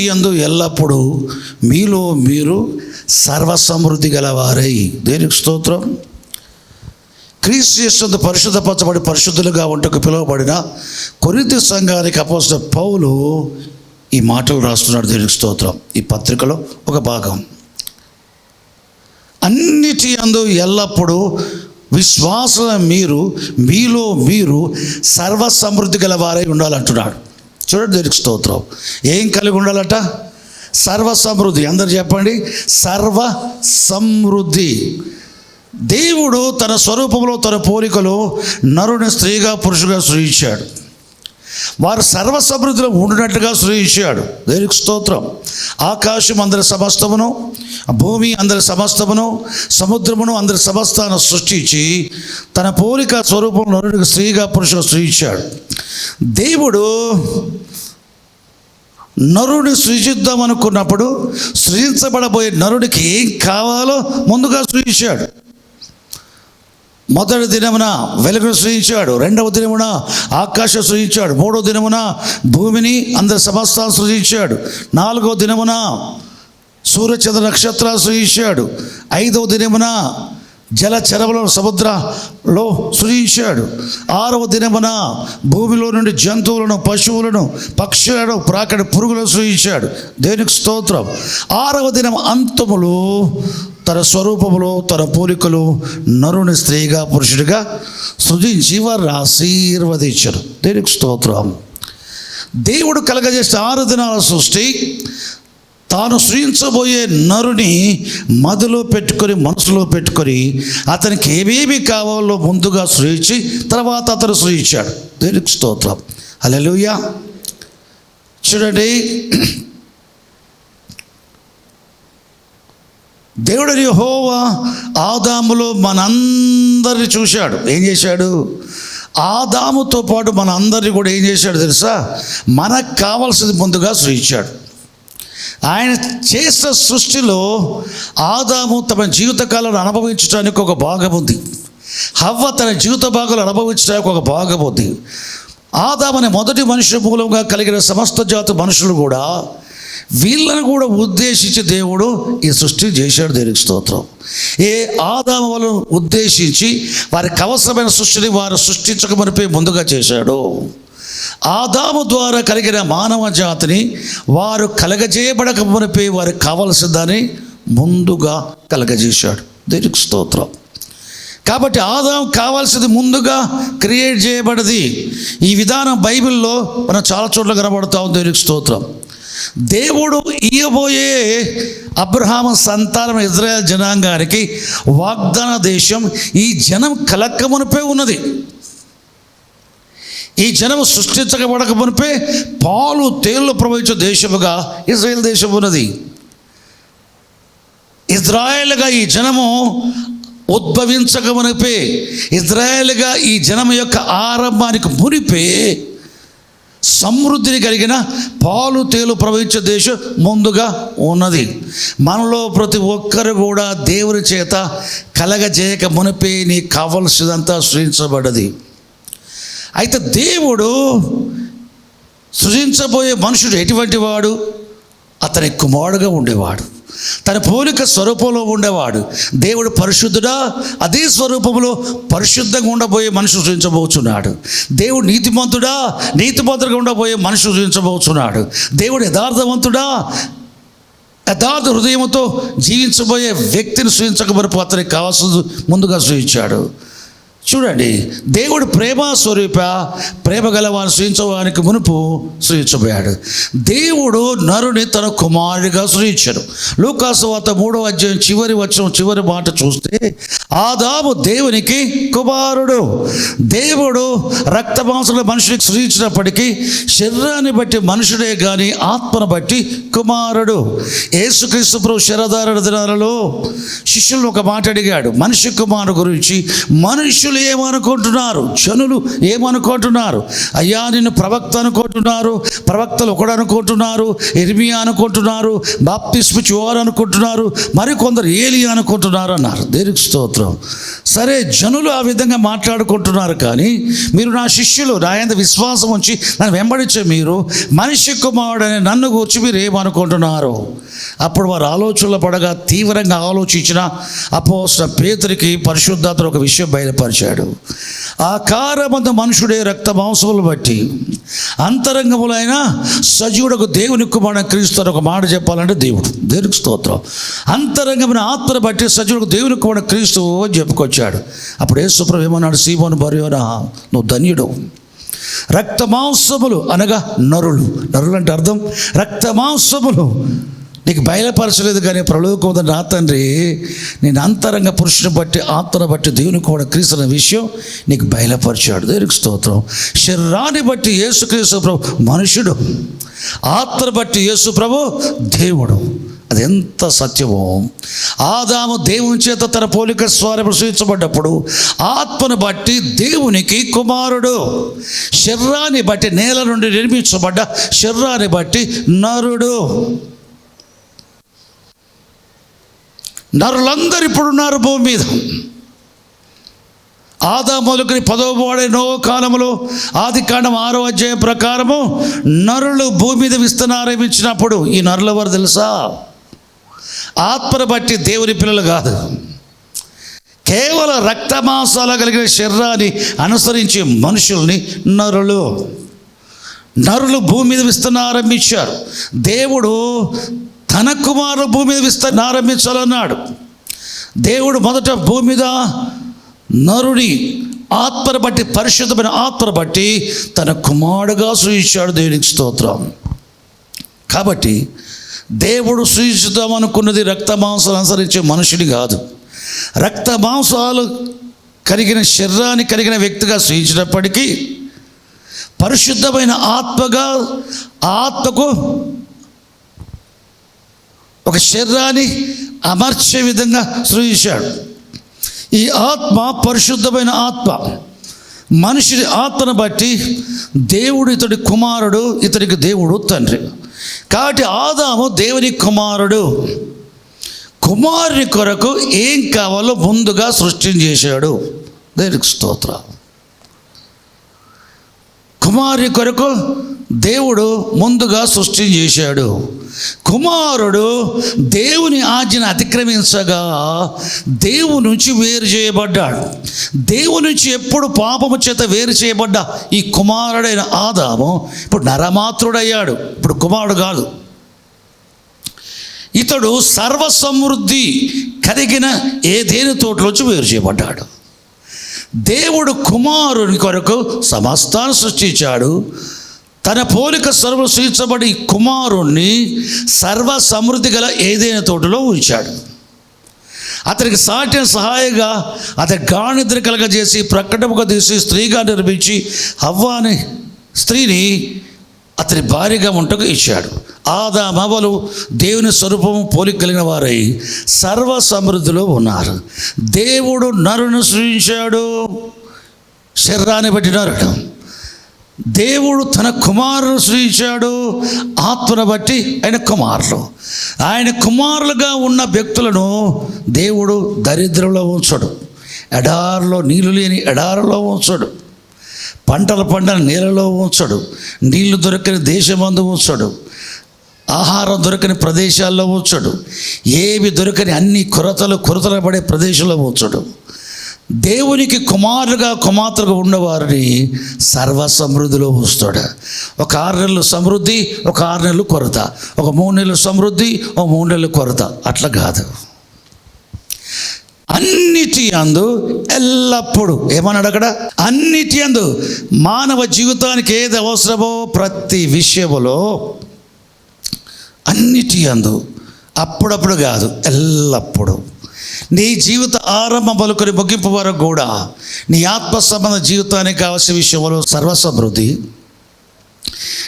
అన్నిటి యందు ఎల్లప్పుడూ మీలో మీరు సర్వసమృద్ధి గలవారై. దేనికి స్తోత్రం. క్రీస్తు యేసునందు పరిశుద్ధపరచబడి పరిశుద్ధులుగా ఉంటకు పిలువబడిన కొరింథీ సంఘానికి అపోస్తలుడైన పౌలు ఈ మాటలు రాస్తున్నాడు. దేనికి స్తోత్రం. ఈ పత్రికలో ఒక భాగం. అన్నిటి యందు ఎల్లప్పుడూ విశ్వాసం మీలో మీరు సర్వసమృద్ధి గలవారై ఉండాలంటున్నాడు. చూడండి, దేనికి స్తోత్రం. ఏం కలిగి ఉండాలట? సర్వసమృద్ధి. అందరు చెప్పండి, సర్వసమృద్ధి. దేవుడు తన స్వరూపంలో తన పోలికలో నరుని స్త్రీగా పురుషుగా సృజించాడు. వారు సర్వసమృద్ధిలో ఉండినట్లుగా సృజించాడు. దేనికి స్తోత్రం. ఆకాశం అందరి సమస్తమును, భూమి అందరి సమస్తమును, సముద్రమును అందరి సమస్తాన్ని సృష్టించి తన పోలిక స్వరూపం నరుడికి స్త్రీగా పురుషుగా సృజించాడు. దేవుడు నరుడిని సృజిద్దాం అనుకున్నప్పుడు సృజించబడబోయే నరుడికి ఏం కావాలో ముందుగా సృజించాడు. మొదటి దినమున వెలుగును సృజించాడు, రెండవ దినమున ఆకాశం సృజించాడు, మూడవ దినమున భూమిని అందరి సమస్తాన్ని సృజించాడు, నాలుగవ దినమున సూర్యచంద్ర నక్షత్రాలు సృజించాడు, ఐదవ దినమున జలచరములను సముద్రంలో సృజించాడు, ఆరవ దినమున భూమిలో నుండి జంతువులను, పశువులను, పక్షులను, ప్రాకటి పురుగులను సృజించాడు. దేనికి స్తోత్రం. ఆరవ దినం అంతములో తన స్వరూపములో తన పోలికలు నరుని స్త్రీగా పురుషుడిగా సృజించి వారు ఆశీర్వదించారు. దేనికి స్తోత్రం. దేవుడు కలగజేసిన 6 దినాల సృష్టి తాను సృజించబోయే నరుని మదిలో పెట్టుకొని, మనసులో పెట్టుకొని అతనికి ఏమేమి కావాలో ముందుగా సృజించి తర్వాత అతను సృజించాడు. దేనికి స్తోత్రం. హల్లెలూయా. చూడండి, దేవుడు యెహోవా ఆదాములో మనందరిని చూశాడు. ఏం చేశాడు? ఆదాముతో పాటు మన అందరినీ కూడా ఏం చేశాడు తెలుసా? మనకు కావాల్సింది ముందుగా సృజించాడు. ఆయన చేసిన సృష్టిలో ఆదాము తమ జీవితకాలను అనుభవించడానికి ఒక భాగం ఉంది. హవ్వ తన జీవిత భాగాలు అనుభవించడానికి ఒక భాగం ఉంది. ఆదాము అనే మొదటి మనుషుల మూలంగా కలిగిన సమస్త జాతి మనుషులు కూడా వీళ్ళను కూడా ఉద్దేశించి దేవుడు ఈ సృష్టి చేశాడు. దేనికి స్తోత్రం. ఏ ఆదాము వాళ్ళను ఉద్దేశించి వారికి అవసరమైన సృష్టిని వారు సృష్టించకమనిపై ముందుగా చేశాడు. ఆదాము ద్వారా కలిగిన మానవ జాతిని వారు కలగజేయబడకమనిపై వారికి కావలసిన దాన్ని ముందుగా కలగజేశాడు. దేనికి స్తోత్రం. కాబట్టి ఆదాము కావాల్సింది ముందుగా క్రియేట్ చేయబడింది. ఈ విధానం బైబిల్లో మనం చాలా చోట్ల కనబడతాం. దేనికి స్తోత్రం. దేవుడు ఇయ్యబోయే అబ్రహాము సంతానం ఇజ్రాయేల్ జనాంగానికి వాగ్దాన దేశం ఈ జనం కలక్కమునిపై ఉన్నది. ఈ జనము సృష్టించబడక మునిపే పాలు తేళ్లు ప్రవహించే దేశముగా ఇజ్రాయేల్ దేశం ఉన్నది. ఇజ్రాయేల్గా ఈ జనము ఉద్భవించక మునిపే, ఇజ్రాయేల్గా ఈ జనము యొక్క ఆరంభానికి మునిపే సమృద్ధిని కలిగిన పాలు తేలు ప్రవహించే దేశం ముందుగా ఉన్నది. మనలో ప్రతి ఒక్కరు కూడా దేవుని చేత కలగజేయక మునిపే నీకు కావలసినంతా సృజించబడ్డది. అయితే దేవుడు సృజించబోయే మనుషుడు ఎటువంటి వాడు? అతని కుమారుడుగా ఉండేవాడు, తన పోలిక స్వరూపంలో ఉండేవాడు. దేవుడు పరిశుద్ధుడా, అదే స్వరూపంలో పరిశుద్ధంగా ఉండబోయే మనుషుడు సృజించబోతున్నాడు. దేవుడు నీతిమంతుడా, నీతిమంతుడుగా ఉండబోయే మనుషుడు సృజించబోతున్నాడు. దేవుడు యథార్థవంతుడా, యథార్థ హృదయంతో జీవించబోయే వ్యక్తిని సృజించకపోతే అతనికి కావాల్సింది ముందుగా సృజించాడు. చూడండి, దేవుడు ప్రేమ స్వరూప, ప్రేమ గలవాన్ని సృజించడానికి మునుపు సృజించబోయాడు. దేవుడు నరుని తన కుమారుడిగా సృజించాడు. లూకాసు వార్త 3వ అధ్యాయం చివరి మాట చూస్తే, ఆదాము దేవునికి కుమారుడు. దేవుడు రక్త మాంసముల మనుషుడికి సృజించినప్పటికీ శరీరాన్ని బట్టి మనుషుడే కానీ ఆత్మను బట్టి కుమారుడు. యేసుక్రీస్తు ప్రభు శరధారణ దినాలలో శిష్యులను ఒక మాట అడిగాడు మనిషి కుమారుడు గురించి. మనుషులు ఏమనుకుంటున్నారు, జనులు ఏమనుకుంటున్నారు? అయ్యా, నిన్ను ప్రవక్త అనుకుంటున్నారు, ప్రవక్తలు ఒకడు అనుకుంటున్నారు, ఇర్మియా అనుకుంటున్నారు, బాప్తిస్ము యోహాను అనుకుంటున్నారు, మరికొందరు ఏలియా అనుకుంటున్నారు అన్నారు. దేనికి స్తోత్రం. సరే, జనులు ఆ విధంగా మాట్లాడుకుంటున్నారు, కానీ మీరు నా శిష్యులు, నా యందు విశ్వాసం ఉంచి నన్ను వెంబడించే మీరు మనిషి కుమారుడని నన్ను గూర్చి మీరు ఏమనుకుంటున్నారు? అప్పుడు వారు ఆలోచనలో పడగా తీవ్రంగా ఆలోచించిన అపోస్తలుడైన పేతురుకి పరిశుద్ధాత్మ ఒక విషయం బయలుపరిచాడు. ఆకారమందు మనుషుడే రక్త మాంసములు బట్టి అంతరంగములైన సజీవుడకు దేవుని కుమారుడైన క్రీస్తు అని ఒక మాట చెప్పాలంటే దేవునికి స్తోత్రం. అంతరంగమైన ఆత్మను బట్టి సజీవుడకు దేవుని కుమారుడైన క్రీస్తు అని చెప్పుకొచ్చాడు. అప్పుడు యేసు ప్రభువు ఏమన్నాడు? సీమోను బర్యోనా, నువ్వు ధన్యుడు. రక్త మాంసములు అనగా నరులు అంటే అర్థం రక్త మాంసములు నీకు బయలుపరచలేదు, కానీ పరలోకమున నా తండ్రి నేను అంతరంగ పురుషుని బట్టి ఆత్మను బట్టి దేవుని కూడా క్రీస్తు అనే విషయం నీకు బయలుపరిచాడు. దేవునికి స్తోత్రం. శరీరాన్ని బట్టి యేసుక్రీస్తు ప్రభు మనుషుడు, ఆత్మను బట్టి యేసు ప్రభు దేవుడు. అది ఎంత సత్యమో! ఆదాము దేవుని చేత తన పోలిక స్వరూపం సృష్టించబడ్డప్పుడు ఆత్మను బట్టి దేవునికి కుమారుడు, శరీరాన్ని బట్టి నేల నుండి నిర్మించబడ్డ శరీరాన్ని బట్టి నరుడు. నరులందరూ ఇప్పుడున్నారు భూమి మీద. ఆదాము మొదలుకొని 10వ వాడే నోవ కాలంలో ఆదికాండం 6వ అధ్యాయం ప్రకారము నరులు భూమి మీద విస్తనారంభించినప్పుడు ఈ నరులు ఎవరు తెలుసా? ఆత్మను బట్టి దేవుని పిల్లలు కాదు, కేవలం రక్త మాంసాలు కలిగిన శరీరాన్ని అనుసరించి మనుషుల్ని నరులు భూమి మీద విస్తనారంభించారు. దేవుడు తన కుమారుడు భూమి మీద విస్తనారంభించాలన్నాడు. దేవుడు మొదట భూమి మీద నరుని ఆత్మను బట్టి, పరిశుద్ధమైన ఆత్మను బట్టి తన కుమారుడుగా సృజించాడు. దేవునికి స్తోత్రం. కాబట్టి దేవుడు సృజిద్దాం అనుకున్నది రక్త మాంసాలు అనుసరించే మనుషుని కాదు, రక్త మాంసాలు కలిగిన శరీరాన్ని కలిగిన వ్యక్తిగా సృజించినప్పటికీ పరిశుద్ధమైన ఆత్మగా ఆత్మకు ఒక శరీరాన్ని అమర్చే విధంగా సృజించాడు. ఈ ఆత్మ పరిశుద్ధమైన ఆత్మ. మనుషుడి ఆత్మను బట్టి దేవుడు ఇతడి కుమారుడు, ఇతడికి దేవుడు తండ్రి. కాబట్టి ఆదాము దేవుని కుమారుడు. కుమారుని కొరకు ఏం కావాలో ముందుగా సృష్టించేశాడు. దేవునికి స్తోత్రం. కుమారుని కొరకు దేవుడు ముందుగా సృష్టించేశాడు. కుమారుడు దేవుని ఆజ్ఞను అతిక్రమించగా దేవుని నుంచి వేరు చేయబడ్డాడు. దేవుని నుంచి ఎప్పుడు పాపము చేత వేరు చేయబడ్డ ఈ కుమారుడైన ఆదాము ఇప్పుడు నరమాత్రుడయ్యాడు. ఇప్పుడు కుమారుడు కాదు. ఇతడు సర్వసమృద్ధి కలిగిన ఏదేని తోటలోంచి వేరు చేయబడ్డాడు. దేవుడు కుమారుని కొరకు సమస్తాన్ని సృష్టించాడు. తన పోలిక సర్వ సృష్టించబడి కుమారుణ్ణి సర్వ సమృద్ధి గల ఏదైనా తోటలో ఉంచాడు. అతనికి సాటిన సహాయగా అతని గానిద్ర కలగజేసి ప్రకటముగా తీసి స్త్రీగా నిర్మించి హవ్వాని స్త్రీని అతని భార్యగా ఉంటకు ఇచ్చాడు. ఆదామవ్వలు దేవుని స్వరూపము పోలిక కలిగిన వారై సర్వ సమృద్ధిలో ఉన్నారు. దేవుడు నరుని సృజించాడు. శరీరాన్ని బట్టి నరుడు. దేవుడు తన కుమారులు సృజించాడు. ఆత్మను బట్టి ఆయన కుమారులు. ఆయన కుమారులుగా ఉన్న వ్యక్తులను దేవుడు దరిద్రంలో ఉంచడు. ఎడారిలో నీళ్లు లేని ఎడారిలో ఉంచడు. పంటలు పండని నీళ్ళలో ఉంచడు. నీళ్లు దొరకని దేశమందు ఉంచడు. ఆహారం దొరకని ప్రదేశాల్లో ఉంచడు. ఏవి దొరకని అన్ని కొరతలు పడే ప్రదేశంలో ఉంచడు. దేవునికి కుమారులుగా కుమార్తెలుగా ఉన్నవారిని సర్వసమృద్ధిలో ఉంచుతాడు. ఒక 6 నెలలు సమృద్ధి, ఒక 6 నెలలు కొరత, ఒక 3 నెలలు సమృద్ధి, ఒక 3 నెలలు కొరత. అట్లా కాదు. అన్నిటి యందు ఎల్లప్పుడూ ఏమన్నాడు అక్కడ? అన్నిటి యందు మానవ జీవితానికి ఏది అవసరమో ప్రతి విషయములో అన్నిటి యందు, అప్పుడప్పుడు కాదు, ఎల్లప్పుడూ నీ జీవిత ఆరంభం మొదలుకొని ముగింపు వరకు కూడా నీ ఆత్మ సంబంధ జీవితానికి కావాల్సిన విషయంలో సర్వసమృద్ధి,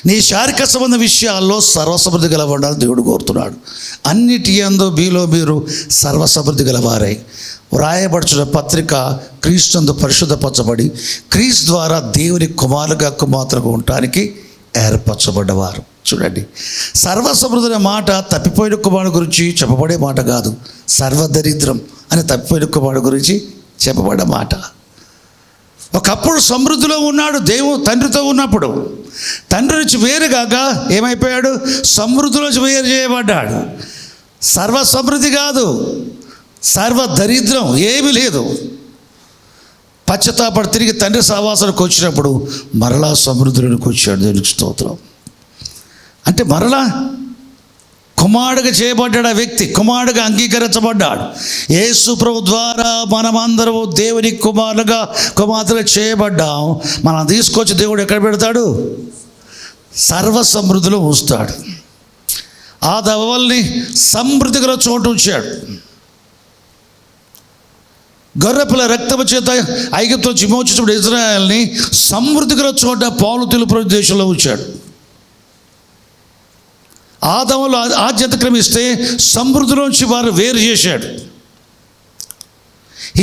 నీ శారీరక సంబంధ విషయాల్లో సర్వసమృద్ధి గలవాడని దేవుడు కోరుతున్నాడు. అన్నిటి యందు మీలో మీరు సర్వసమృద్ధి గలవారై వ్రాయబడుచున్న పత్రిక క్రీస్తునందు పరిశుద్ధపరచబడి క్రీస్తు ద్వారా దేవుని కుమారులుగా కుమార్తెలుగా ఉండటానికి ఏర్పరచబడ్డవారు. చూడండి, సర్వసమృద్ధి అనే మాట తప్పిపోయిన కుమారుడు గురించి చెప్పబడే మాట కాదు. సర్వదరిద్రం అని తప్పిపోయిన కుమారుడు గురించి చెప్పబడ్డ మాట. ఒకప్పుడు సమృద్ధిలో ఉన్నాడు తండ్రితో ఉన్నప్పుడు. తండ్రి నుంచి వేరుగాక ఏమైపోయాడు? సమృద్ధిలోంచి వేరు చేయబడ్డాడు. సర్వ సమృద్ధి కాదు, సర్వ దరిద్రం ఏమీ లేదు. పశ్చాత్తాపడి తిరిగి తండ్రి సహవాసానికి వచ్చినప్పుడు మరలా సమృద్ధిలోనికి వచ్చాడు. దేవునికి స్తోత్రం. అంటే మరలా కుమారుడిగా చేయబడ్డాడు. ఆ వ్యక్తి కుమారుడిగా అంగీకరించబడ్డాడు. యేసు ప్రభు ద్వారా మనమందరము దేవుని కుమార్తెగా చేయబడ్డాం. మనం తీసుకొచ్చి దేవుడు ఎక్కడ పెడతాడు? సర్వ సమృద్ధిలో ఉంచుతాడు. ఆ దవల్ని సమృద్ధిగా చోటు ఉంచాడు. గొర్రెపిల్ల రక్తము చేత ఐగుప్తు నుంచి విమోచించిన ఇజ్రాయెల్ని సమృద్ధిగా చోట పాలు తెలుపు దేశంలో ఉంచాడు. ఆదాములో ఆద్యత క్రమిస్తే సమృద్ధిలోంచి వారు వేరు చేశాడు.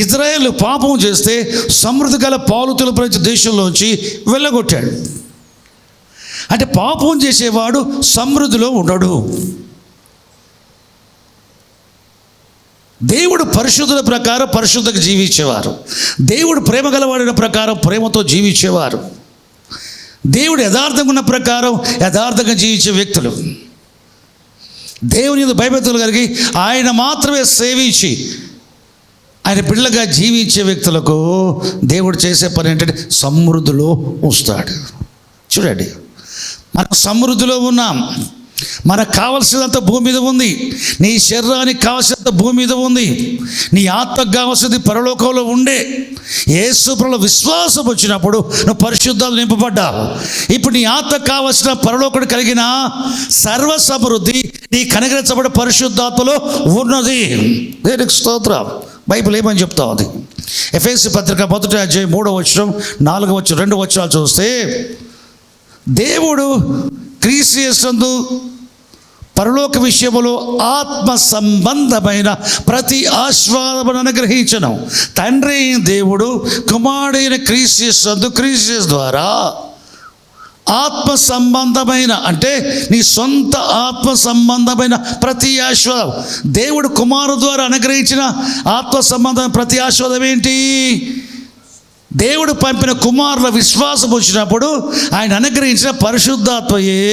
ఇజ్రాయేల్ పాపం చేస్తే సమృద్ధి గల పాలు తెలుపు దేశంలోంచి వెళ్ళగొట్టాడు. అంటే పాపం చేసేవాడు సమృద్ధిలో ఉండడు. దేవుడు పరిశుద్ధుల ప్రకారం పరిశుద్ధంగా జీవించేవారు. దేవుడు ప్రేమ గలవాడిన ప్రకారం ప్రేమతో జీవించేవారు. దేవుడు యథార్థంగా ఉన్న ప్రకారం యథార్థంగా జీవించే వ్యక్తులు, దేవుని భయభక్తులు కలిగి ఆయన మాత్రమే సేవించి ఆయన బిడ్డలుగా జీవించే వ్యక్తులకు దేవుడు చేసే పని ఏంటంటే సమృద్ధిలో ఉంచుతాడు. చూడండి, మనం సమృద్ధిలో ఉన్నాం. మనకు కావలసినంత భూమి మీద ఉంది. నీ శరీరానికి కావలసినంత భూమి మీద ఉంది. నీ ఆత్మకు కావలసింది పరలోకంలో ఉండే. యేసు ప్రభువులో విశ్వాసం వచ్చినప్పుడు నువ్వు పరిశుద్ధాలు నింపబడ్డావు. ఇప్పుడు నీ ఆత్మకు కావలసిన పరలోకుడు కలిగిన సర్వ సమృద్ధి నీ కనుగరించబడే పరిశుద్ధాత్మలో ఉన్నది. దేవునికి స్తోత్రం. బైబిల్ ఏమని చెప్తా ఉంది? ఎఫెసీ పత్రిక 1వ అధ్యాయం 3వ వచనం 4వ వచనం 2 వచనాలు చూస్తే, దేవుడు క్రీస్తు యేసునందు పరలోక విషయములో ఆత్మ సంబంధమైన ప్రతి ఆశీర్వాదమును అనుగ్రహించను. తండ్రి దేవుడు కుమారుడైన క్రీస్తు యేసు ద్వారా ఆత్మ సంబంధమైన, అంటే నీ సొంత ఆత్మ సంబంధమైన ప్రతి ఆశీర్వాదం, దేవుడు కుమారుడు ద్వారా అనుగ్రహించిన ఆత్మ సంబంధమైన ప్రతి ఆశీర్వాదం ఏంటి? దేవుడు పంపిన కుమారుల విశ్వాసం వచ్చినప్పుడు ఆయన అనుగ్రహించిన పరిశుద్ధాత్మయే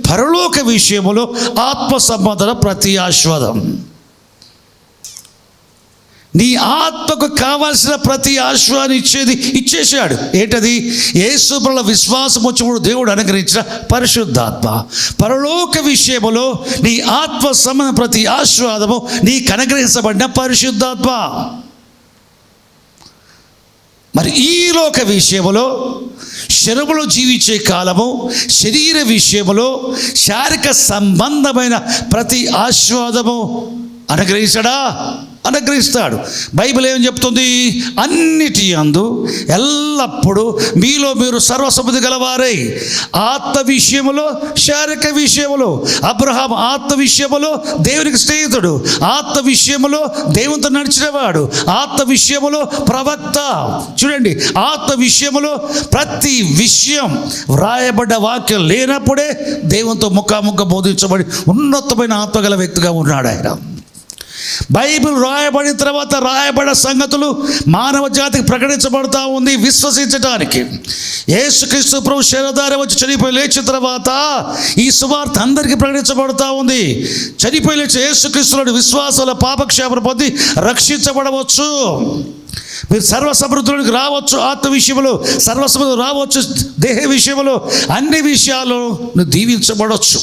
పరలోక విషయములో ఆత్మ సంబంధన ప్రతి ఆశీర్వాదం. నీ ఆత్మకు కావాల్సిన ప్రతి ఆశీర్వాదాన్ని ఇచ్చేసాడు. ఏంటది? యేసు ప్రభువులో విశ్వాసం వచ్చినప్పుడు దేవుడు అనుగ్రహించిన పరిశుద్ధాత్మ. పరలోక విషయములో నీ ఆత్మ సంబంధ ప్రతి ఆశీర్వాదము నీకు అనుగ్రహించబడిన పరిశుద్ధాత్మ. మరి ఈ లోక విషయములో శరీరములో జీవించే కాలము, శరీర విషయములో శారీరక సంబంధమైన ప్రతి ఆశీర్వాదము అనుగ్రహించడా? అనుగ్రహిస్తాడు. బైబిల్ ఏం చెప్తుంది? అన్నిటి యందు ఎల్లప్పుడూ మీలో మీరు సర్వసమృద్ధి గలవారై ఆత్మ విషయములో శారీరక విషయములో. అబ్రహాం ఆత్మ విషయములో దేవునికి స్నేహితుడు, ఆత్మ విషయములో దేవునితో నడిచినవాడు, ఆత్మ విషయములో ప్రవక్త. చూడండి, ఆత్మ విషయములో ప్రతి విషయం వ్రాయబడ్డ వాక్యం లేనప్పుడే దేవునితో ముఖాముఖ బోధించబడి ఉన్నతమైన ఆత్మగల వ్యక్తిగా ఉన్నాడు ఆయన. బైబిల్ రాయబడిన తర్వాత రాయబడిన సంగతులు మానవ జాతికి ప్రకటించబడతా ఉంది విశ్వసించడానికి. యేసుక్రీస్తు ప్రభు శరీరధారి వచ్చి చనిపోయి లేచిన తర్వాత ఈ సువార్త అందరికీ ప్రకటించబడతా ఉంది. చనిపోయి లేచి యేసుక్రీస్తులోని విశ్వాసాల పాపక్షేమం పొంది రక్షించబడవచ్చు. మీరు సర్వసమృద్ధిలోనికి రావచ్చు. ఆత్మ విషయంలో సర్వసమృద్ధి రావచ్చు. దేహ విషయంలో అన్ని విషయాల్లో నువ్వు దీవించబడవచ్చు.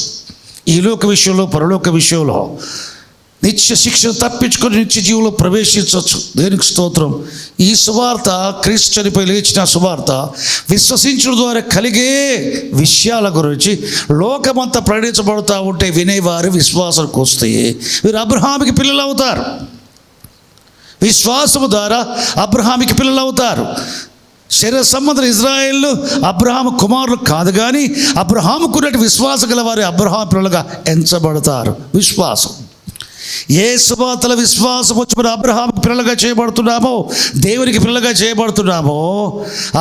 ఈ లోక విషయంలో పరలోక విషయంలో నిత్య శిక్షను తప్పించుకొని నిత్య జీవులో ప్రవేశించవచ్చు. దేనికి స్తోత్రం. ఈ సువార్త క్రీస్తు చనిపోయి లేచిన సువార్త విశ్వసించడం ద్వారా కలిగే విషయాల గురించి లోకమంతా ప్రకటించబడుతూ ఉంటే వినేవారు విశ్వాసానికి వస్తే వీరు అబ్రహాముకి పిల్లలు అవుతారు. విశ్వాసము ద్వారా అబ్రహాముకి పిల్లలు అవుతారు. శరీర సంబంధం ఇజ్రాయేల్ అబ్రహాము కుమారులు కాదు, కానీ అబ్రహాముకున్నట్టు విశ్వాసం గల వారు అబ్రహాము పిల్లలుగా ఎంచబడతారు. విశ్వాసం యేసు వార్తల విశ్వాసం వచ్చి మన అబ్రహాముకి పిల్లలుగా చేయబడుతున్నామో, దేవునికి పిల్లలుగా చేయబడుతున్నామో,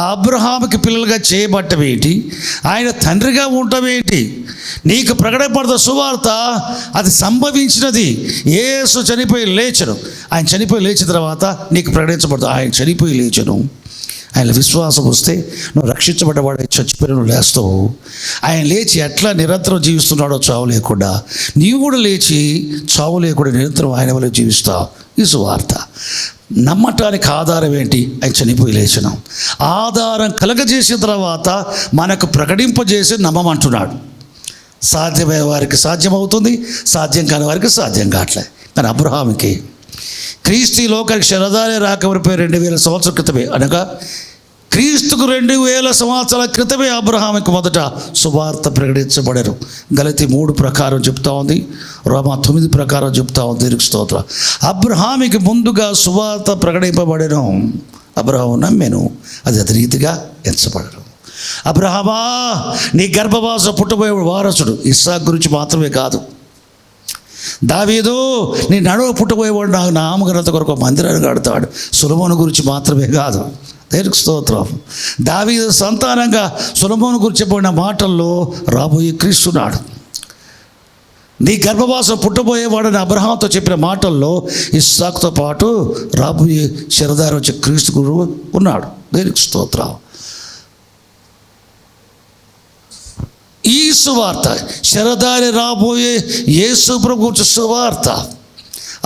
ఆ అబ్రహాముకి పిల్లలుగా చేయబడటం ఏంటి, ఆయన తండ్రిగా ఉండటం ఏంటి, నీకు ప్రకటపడుతున్న సువార్త అది సంభవించినది. యేసు చనిపోయి లేచను. ఆయన చనిపోయి లేచిన తర్వాత నీకు ప్రకటించబడుతుంది. ఆయన చనిపోయి లేచను, ఆయన విశ్వాసం వస్తే నువ్వు రక్షించబడ్డవాడు, చచ్చిపోయిన నువ్వు లేస్తావు. ఆయన లేచి ఎట్లా నిరంతరం జీవిస్తున్నాడో చావు లేకుండా, నీవు కూడా లేచి చావు లేకుండా నిరంతరం ఆయన వల్ల జీవిస్తావు. ఈ సువార్త నమ్మటానికి ఆధారం ఏంటి? ఆయన చనిపోయి లేచను. ఆధారం కలగజేసిన తర్వాత మనకు ప్రకటింపజేసి నమ్మమంటున్నాడు. సాధ్యమయ్యే వారికి సాధ్యమవుతుంది, సాధ్యం కాని వారికి సాధ్యం కావట్లే. కానీ అబ్రహాముకి క్రీస్తు లోకానికి శరదాలే రాకవరిపోయి 2000 సంవత్సరాల క్రితమే, అనగా క్రీస్తుకు 2000 సంవత్సరాల క్రితమే అబ్రహాముకి మొదట సువార్త ప్రకటించబడారు. గలతీ 3 ప్రకారం చెప్తా ఉంది, రోమా 9 ప్రకారం చెప్తా ఉంది. దీనికి స్తోత్రం. అబ్రహాముకి ముందుగా సువార్త ప్రకటింపబడెను, అబ్రహాము నమ్మెను, అది అదే రీతిగా ఎంచబడను. అబ్రహామా, నీ గర్భవాస పుట్టబోయే వారసుడు. ఇస్సాకు గురించి మాత్రమే కాదు. దావీదు, నీ నడువ పుట్టబోయేవాడు నాకు నామఘనత కొరకు మందిరాన్ని కడతాడు. సొలొమోను గురించి మాత్రమే కాదు. దేవునికి స్తోత్రం. దావీదు సంతానంగా సొలొమోను గురించి చెప్పిన మాటల్లో రాబోయే క్రీస్తున్నాడు. నీ గర్భవాసం పుట్టబోయేవాడని అబ్రహాంతో చెప్పిన మాటల్లో ఇస్సాకుతో పాటు రాబోయే శరదారి వచ్చే క్రీస్తు గురువు ఉన్నాడు. దేవునికి స్తోత్రం. ఈ సువార్త శరదారి రాబోయే యేసు ప్రభు గురించి సువార్త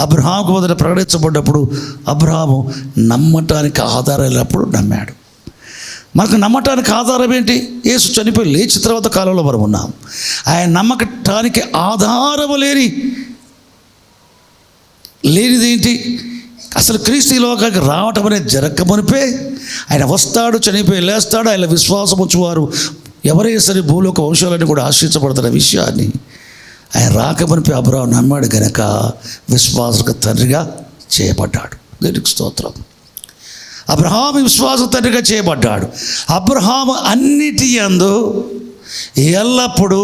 అబ్రహాముకు మొదట ప్రకటించబడ్డప్పుడు అబ్రహాము నమ్మటానికి ఆధారం లేనప్పుడు నమ్మాడు. మనకు నమ్మటానికి ఆధారం ఏంటి? యేసు చనిపోయి లేచిన తర్వాత కాలంలో మనం ఉన్నాం. ఆయన నమ్మకటానికి ఆధారము లేనిదేంటి? అసలు క్రీస్తు లోకానికి రావటం అనేది జరగకమునిపే ఆయన వస్తాడు, చనిపోయి లేస్తాడు. ఆయన విశ్వాసం వచ్చేవారు ఎవరైనా సరే భూలోక వంశాలన్నీ కూడా ఆశ్రయించబడుతున్న విషయాన్ని ఆయన రాకమునిపై అబ్రహాము నమ్మాడు గనక విశ్వాసకు తండ్రిగా చేయబడ్డాడు. దేవునికి స్తోత్రం. అబ్రహాము విశ్వాస తండ్రిగా చేయబడ్డాడు. అబ్రహాము అన్నిటి యందు ఎల్లప్పుడూ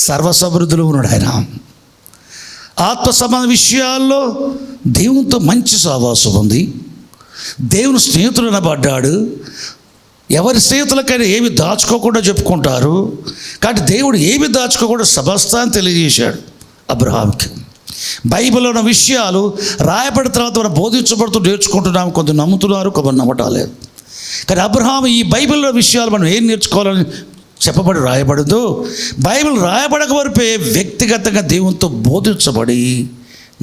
సర్వసమృద్ధులు ఉన్నాడు. ఆయన ఆత్మ సంబంధ విషయాల్లో దేవునితో మంచి సహవాసం ఉంది. దేవుని స్నేహితుడు అనబడ్డాడు. ఎవరి స్నేహితులకైనా ఏమి దాచుకోకుండా చెప్పుకుంటారు. కాబట్టి దేవుడు ఏమి దాచుకోకుండా సమస్తాన్ని తెలియజేశాడు అబ్రహాంకి. బైబిల్లో ఉన్న విషయాలు రాయబడిన తర్వాత మనం బోధించబడుతూ నేర్చుకుంటున్నాము. కొందరు నమ్ముతున్నారు, కొందరు నమ్మటాలేదు. కానీ అబ్రహాము ఈ బైబిల్లో విషయాలు మనం ఏం నేర్చుకోవాలని చెప్పబడి రాయబడదు. బైబిల్ రాయబడక వరపే వ్యక్తిగతంగా దేవునితో బోధించబడి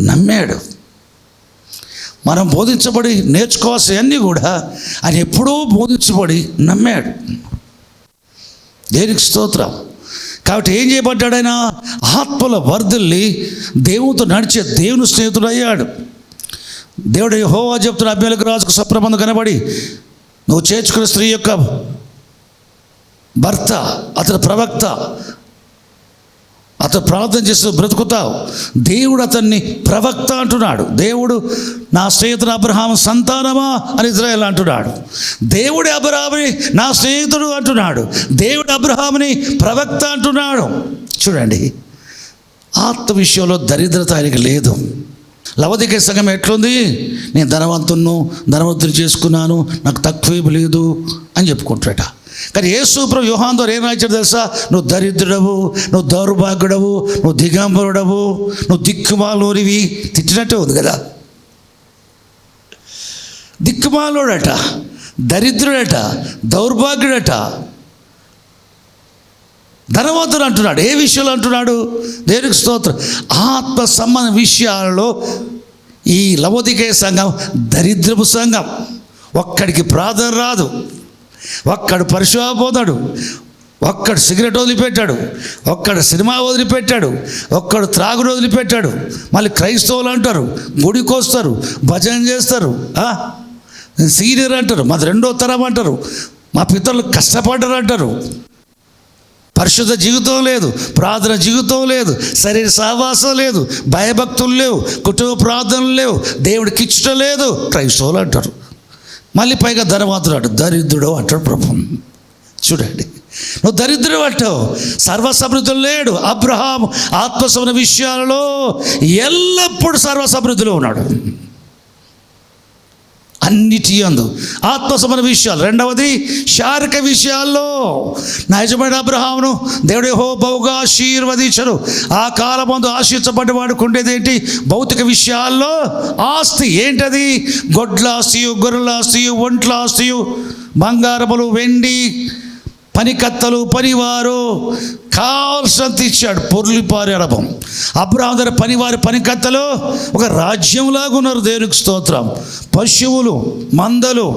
నమ్మాడు. మనం బోధించబడి నేర్చుకోవాల్సినవన్నీ కూడా ఆయన ఎప్పుడూ బోధించబడి నమ్మాడు. దేనికి స్తోత్రం. కాబట్టి ఏం చేయబడ్డాడు? ఆయన ఆత్మల వర్ధిల్లి దేవునితో నడిచే దేవుని స్నేహితుడు అయ్యాడు. దేవుడు యెహోవా చెప్తున్న అబీమెలెకు రాజుకు స్వప్నమందు కనబడి, నువ్వు చేర్చుకున్న స్త్రీ యొక్క భర్త అతని ప్రవక్త, అతను ప్రార్థన చేస్తూ బ్రతుకుతావు. దేవుడు అతన్ని ప్రవక్త అంటున్నాడు. దేవుడు నా స్నేహితుడు అబ్రహాము సంతానమా అని ఇజ్రాయేల్ అంటున్నాడు. దేవుడు అబ్రహాముని నా స్నేహితుడు అంటున్నాడు. దేవుడు అబ్రహాముని ప్రవక్త అంటున్నాడు. చూడండి, ఆత్మ విషయంలో దరిద్రత ఆయనకి లేదు. లవదికే సంఘం ఎట్లుంది? నేను ధనవంతుని చేసుకున్నాను, నాకు తక్కువ లేదు అని చెప్పుకుంటాడట. కానీ యేసు ప్రభు యోహాను ద్వారా ఏం రాయించాడు తెలుసా? నువ్వు దరిద్రుడవు, నువ్వు దౌర్భాగ్యుడవు, నువ్వు దిగంబరుడవు, నువ్వు దిక్కుమాలోనివి. తిట్టినట్టే ఉంది కదా. దిక్కుమాలోడట, దరిద్రుడట, దౌర్భాగ్యుడట, ధనవంతుడు అంటున్నాడు. ఏ విషయంలో అంటున్నాడు? దేవునికి స్తోత్రం. ఆత్మ సంబంధ విషయాలలో ఈ లవోదికేయ సంఘం దరిద్రపు సంఘం. ఒక్కడికి ప్రార్థన రాదు, ఒక్కడు పరిశుభ్రం పోతాడు, ఒక్కడు సిగరెట్ వదిలిపెట్టాడు, ఒక్కడు సినిమా వదిలిపెట్టాడు, ఒక్కడు త్రాగుడు వదిలిపెట్టాడు. మళ్ళీ క్రైస్తవులు అంటారు, గుడికి వస్తారు, భజన చేస్తారు, సీనియర్ అంటారు, మాది 2వ తరం అంటారు, మా పితరులు కష్టపడ్డారు అంటారు. పరిశుద్ధ జీవితం లేదు, ప్రార్థన జీవితం లేదు, శరీర సహవాసం లేదు, భయభక్తులు లేవు, కుటుంబ ప్రార్థనలు లేవు, దేవుడికి ఇచ్చటం లేదు, క్రైస్తవులు అంటారు. మళ్ళీ పైగా ధనవంతుడు అంటాడు, దరిద్రుడు అంటాడు ప్రభు. చూడండి, నువ్వు దరిద్రం అంటావు. సర్వసమృద్ధులు లేడు. అబ్రహాం ఆత్మసంబంధ విషయాలలో ఎల్లప్పుడూ సర్వసమృద్ధిలో ఉన్నాడు. అన్నిటి యందు ఆత్మసంబంధ విషయాలు. రెండవది శారీరక విషయాల్లో నా యజమాని అబ్రహామును దేవుడు యెహోవా బహుగా ఆశీర్వదించను. ఆ కాలమందు ఆశీర్వదించబడ్డవాడికి ఉండేది ఏంటి? భౌతిక విషయాల్లో ఆస్తి. ఏంటది? గొడ్ల ఆస్తియు, గొర్రెల ఆస్తియు, ఒంట్ల ఆస్తియు, బంగారములు, వెండి, పనికత్తలు, పనివారు, కావాల్సినంత ఇచ్చాడు. పొర్లిపారి అరబం. అబ్రహాం దగ్గర పనివారి పనికత్తలు ఒక రాజ్యంలాగా ఉన్నారు. దేవునికి స్తోత్రం. పశువులు, మందలు,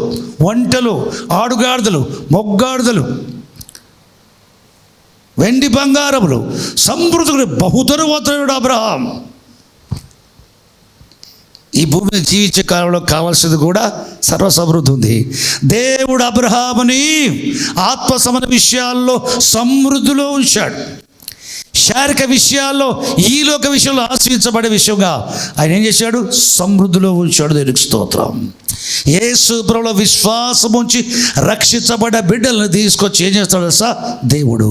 ఒంటెలు, ఆడుగాడిదలు, మొగ్గాడిదలు, వెండి బంగారములు, సమృద్ధుడు, బహుధనవంతుడు అబ్రహాం. ఈ భూమిని జీవించే కాలంలో కావాల్సింది కూడా సర్వసమృద్ధి ఉంది. దేవుడు అబ్రహాముని ఆత్మసంబంధ విషయాల్లో సమృద్ధిలో ఉంచాడు. శారీరక విషయాల్లో, ఈ లోక విషయంలో ఆశ్రయించబడే విషయంగా ఆయన ఏం చేశాడు? సమృద్ధిలో ఉంచాడు. దేవునికి స్తోత్రం. యేసు ప్రభువులో విశ్వాసం ఉంచి రక్షించబడ్డ బిడ్డలను తీసుకొచ్చి ఏం చేస్తాడు తెలుసా? దేవుడు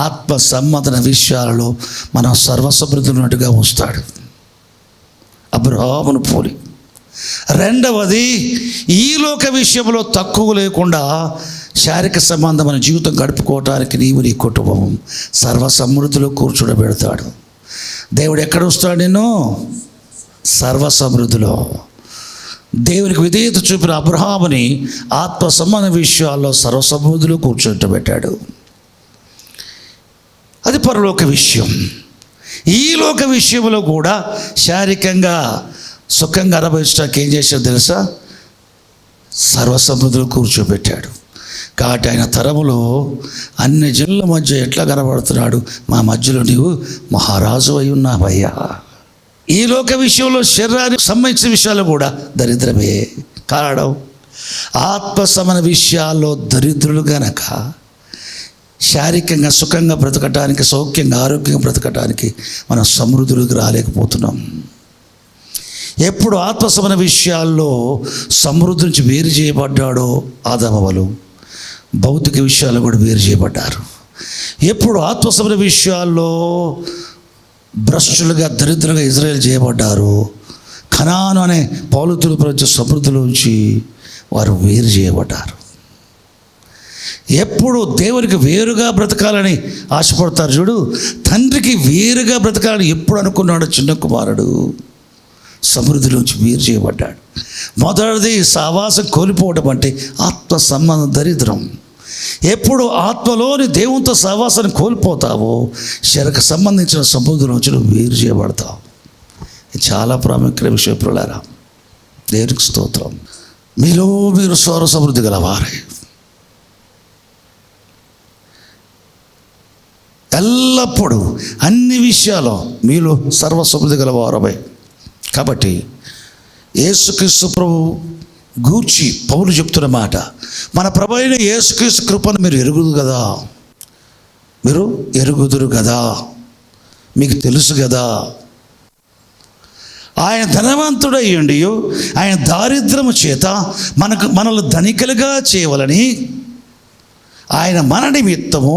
ఆత్మ సంబంధ విషయాలలో మనం సర్వసమృద్ధి ఉన్నట్టుగా ఉంచుతాడు. అబ్రహామును పోలి. రెండవది, ఈ లోక విషయంలో తక్కువ లేకుండా శారీరక సంబంధమైన జీవితం గడుపుకోవటానికి నీవు నీ కుటుంబం సర్వసమృద్ధిలో కూర్చోబెడతాడు. దేవుడు ఎక్కడ వస్తాడు? నిన్ను సర్వసమృద్ధిలో. దేవునికి విధేయత చూపిన అబ్రహాముని ఆత్మ సంబంధ విషయాల్లో సర్వసమృద్ధిలో కూర్చోబెట్టాడు. అది పరలోక విషయం. ఈ లోక విషయంలో కూడా శారీరకంగా సుఖంగా అనుభవించడానికి ఏం చేశాడు తెలుసా? సర్వసమృద్ధిలో కూర్చోబెట్టాడు. కాబట్టి ఆయన తరములో అన్ని జనుల మధ్య ఎట్లా కనబడుతున్నాడు? మా మధ్యలో నీవు మహారాజు అయి ఉన్నావయ్యా. ఈ లోక విషయంలో శరీరానికి సంబంధించిన విషయాలు కూడా దరిద్రమే. కారణం ఆత్మ సంబంధ విషయాల్లో దరిద్రులు గనక శారీరకంగా సుఖంగా బ్రతకటానికి, సౌఖ్యంగా ఆరోగ్యంగా బ్రతకటానికి మనం సమృద్ధులకు రాలేకపోతున్నాం. ఎప్పుడు ఆత్మ సంబంధ విషయాల్లో సమృద్ధి నుంచి వేరు చేయబడ్డాడో ఆదామవలు, భౌతిక విషయాలు కూడా వేరు చేయబడ్డారు. ఎప్పుడు ఆత్మ సంబంధ విషయాల్లో భ్రష్టులుగా, దరిద్రంగా ఇజ్రాయేల్ చేయబడ్డారు, కనాను అనే పౌలుతుల ప్రజ సమృద్ధిలోంచి వారు వేరు చేయబడ్డారు. ఎప్పుడు దేవునికి వేరుగా బ్రతకాలని ఆశపడతారు చూడు, తండ్రికి వేరుగా బ్రతకాలని ఎప్పుడు అనుకున్నాడు చిన్న కుమారుడు? సమృద్ధిలోంచి వేరు చేయబడ్డాడు. మొదటిది సహవాసం కోల్పోవడం అంటే ఆత్మ సంబంధం దరిద్రం. ఎప్పుడు ఆత్మలోని దేవునితో సహవాసాన్ని కోల్పోతావో శరీరకు సంబంధించిన సమృద్ధిలోంచి నువ్వు వేరు చేయబడతావు. ఇది చాలా ప్రాముఖ్యమైన విషయం. ప్రియులారా, దేవునికి స్తోత్రం. మీలో మీరు స్వర సమృద్ధి గలవారే. ఎల్లప్పుడూ అన్ని విషయాల్లో మీలో సర్వసమృద్ధి గలవారమే. కాబట్టి యేసుక్రీస్తు ప్రభు గూర్చి పౌలు చెప్తున్న మాట, మన ప్రభు అయిన యేసుక్రీస్తు కృపను మీరు ఎరుగుదురు కదా, మీకు తెలుసు కదా. ఆయన ధనవంతుడయ్యుండి ఆయన దారిద్రము చేత మనల్ని ధనికులుగా చేయవలని ఆయన మన నిమిత్తము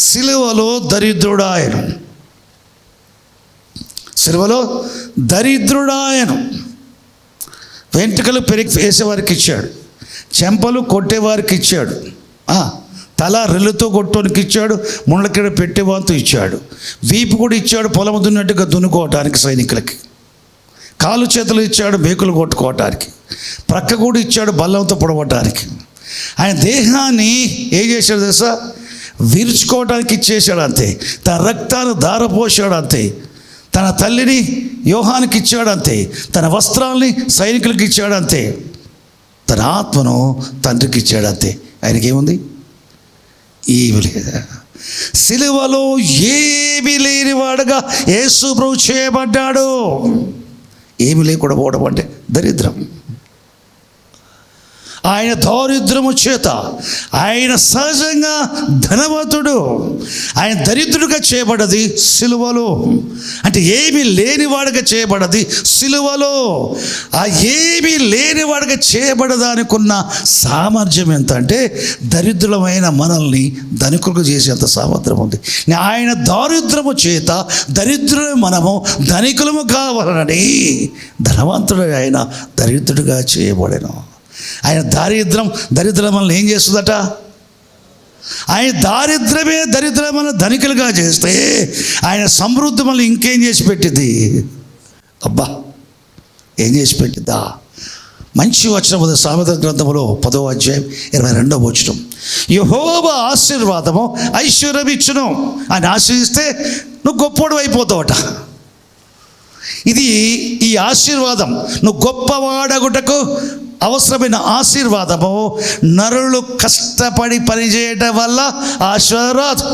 సిలువలో దరిద్రుడాయను. సిలువలో దరిద్రుడాయను. వెంట్రుకలు వేసేవారికి ఇచ్చాడు, చెంపలు కొట్టేవారికి ఇచ్చాడు, తల రెల్లుతో కొట్టడానికి ఇచ్చాడు, ముళ్ళకిడ పెట్టేవాంతో ఇచ్చాడు, వీపు కూడా ఇచ్చాడు పొలం దున్నట్టుగా దున్నుకోవటానికి సైనికులకి, కాలు చేతులు ఇచ్చాడు మేకులు కొట్టుకోవటానికి, ప్రక్క కూడా ఇచ్చాడు బల్లంతో పొడవటానికి. ఆయన దేహాన్ని ఏం చేశాడు తెలుసా? విరుచుకోవడానికి ఇచ్చేసాడు అంతే. తన రక్తాన్ని ధారపోసాడు అంతే. తన తల్లిని యోహానికి ఇచ్చాడు అంతే. తన వస్త్రాల్ని సైనికులకు ఇచ్చాడు అంతే. తన ఆత్మను తండ్రికి ఇచ్చాడు అంతే. ఆయనకేముంది? ఏమి లేదా. సిలువలో ఏమీ లేనివాడుగా యేసు ప్రభు చేయబడ్డాడు. ఏమి లేకుండా పోవడం అంటే దరిద్రం. ఆయన దారిద్రము చేత, ఆయన సహజంగా ధనవంతుడు, ఆయన దరిద్రుడిగా చేయబడ్డది సిలువలో. అంటే ఏమీ లేనివాడిగా చేయబడ్డది సిలువలో. ఆ ఏమీ లేనివాడిగా చేయబడదానికి ఉన్న సామర్థ్యం ఎంత అంటే దరిద్రులమైన మనల్ని ధనికులుగా చేసేంత సామర్థ్యం ఉంది. ఆయన దారిద్రము చేత దరిద్రులు మనము ధనికులము కావాలని ధనవంతుడు ఆయన దరిద్రుడిగా చేయబడెను. ఆయన దరిద్రం మనల్ని ఏం చేస్తుందట? ఆయన దరిద్రమైన ధనికులుగా చేస్తే ఆయన సమృద్ధి మనల్ని ఇంకేం చేసి పెట్టింది? అబ్బా, ఏం చేసి పెట్టిద్దా? మంచి వచనం సామెతల గ్రంథంలో 10వ అధ్యాయం 22వ వచనం. యెహోవా ఆశీర్వాదము ఐశ్వర్యం ఇచ్చును. ఆయన ఆశీర్వదిస్తే నువ్వు గొప్పోడు అయిపోతావట. ఇది ఈ ఆశీర్వాదం, నువ్వు గొప్పవాడగుటకు అవసరమైన ఆశీర్వాదము నరులు కష్టపడి పనిచేయటం వల్ల ఆశీర్వాదం.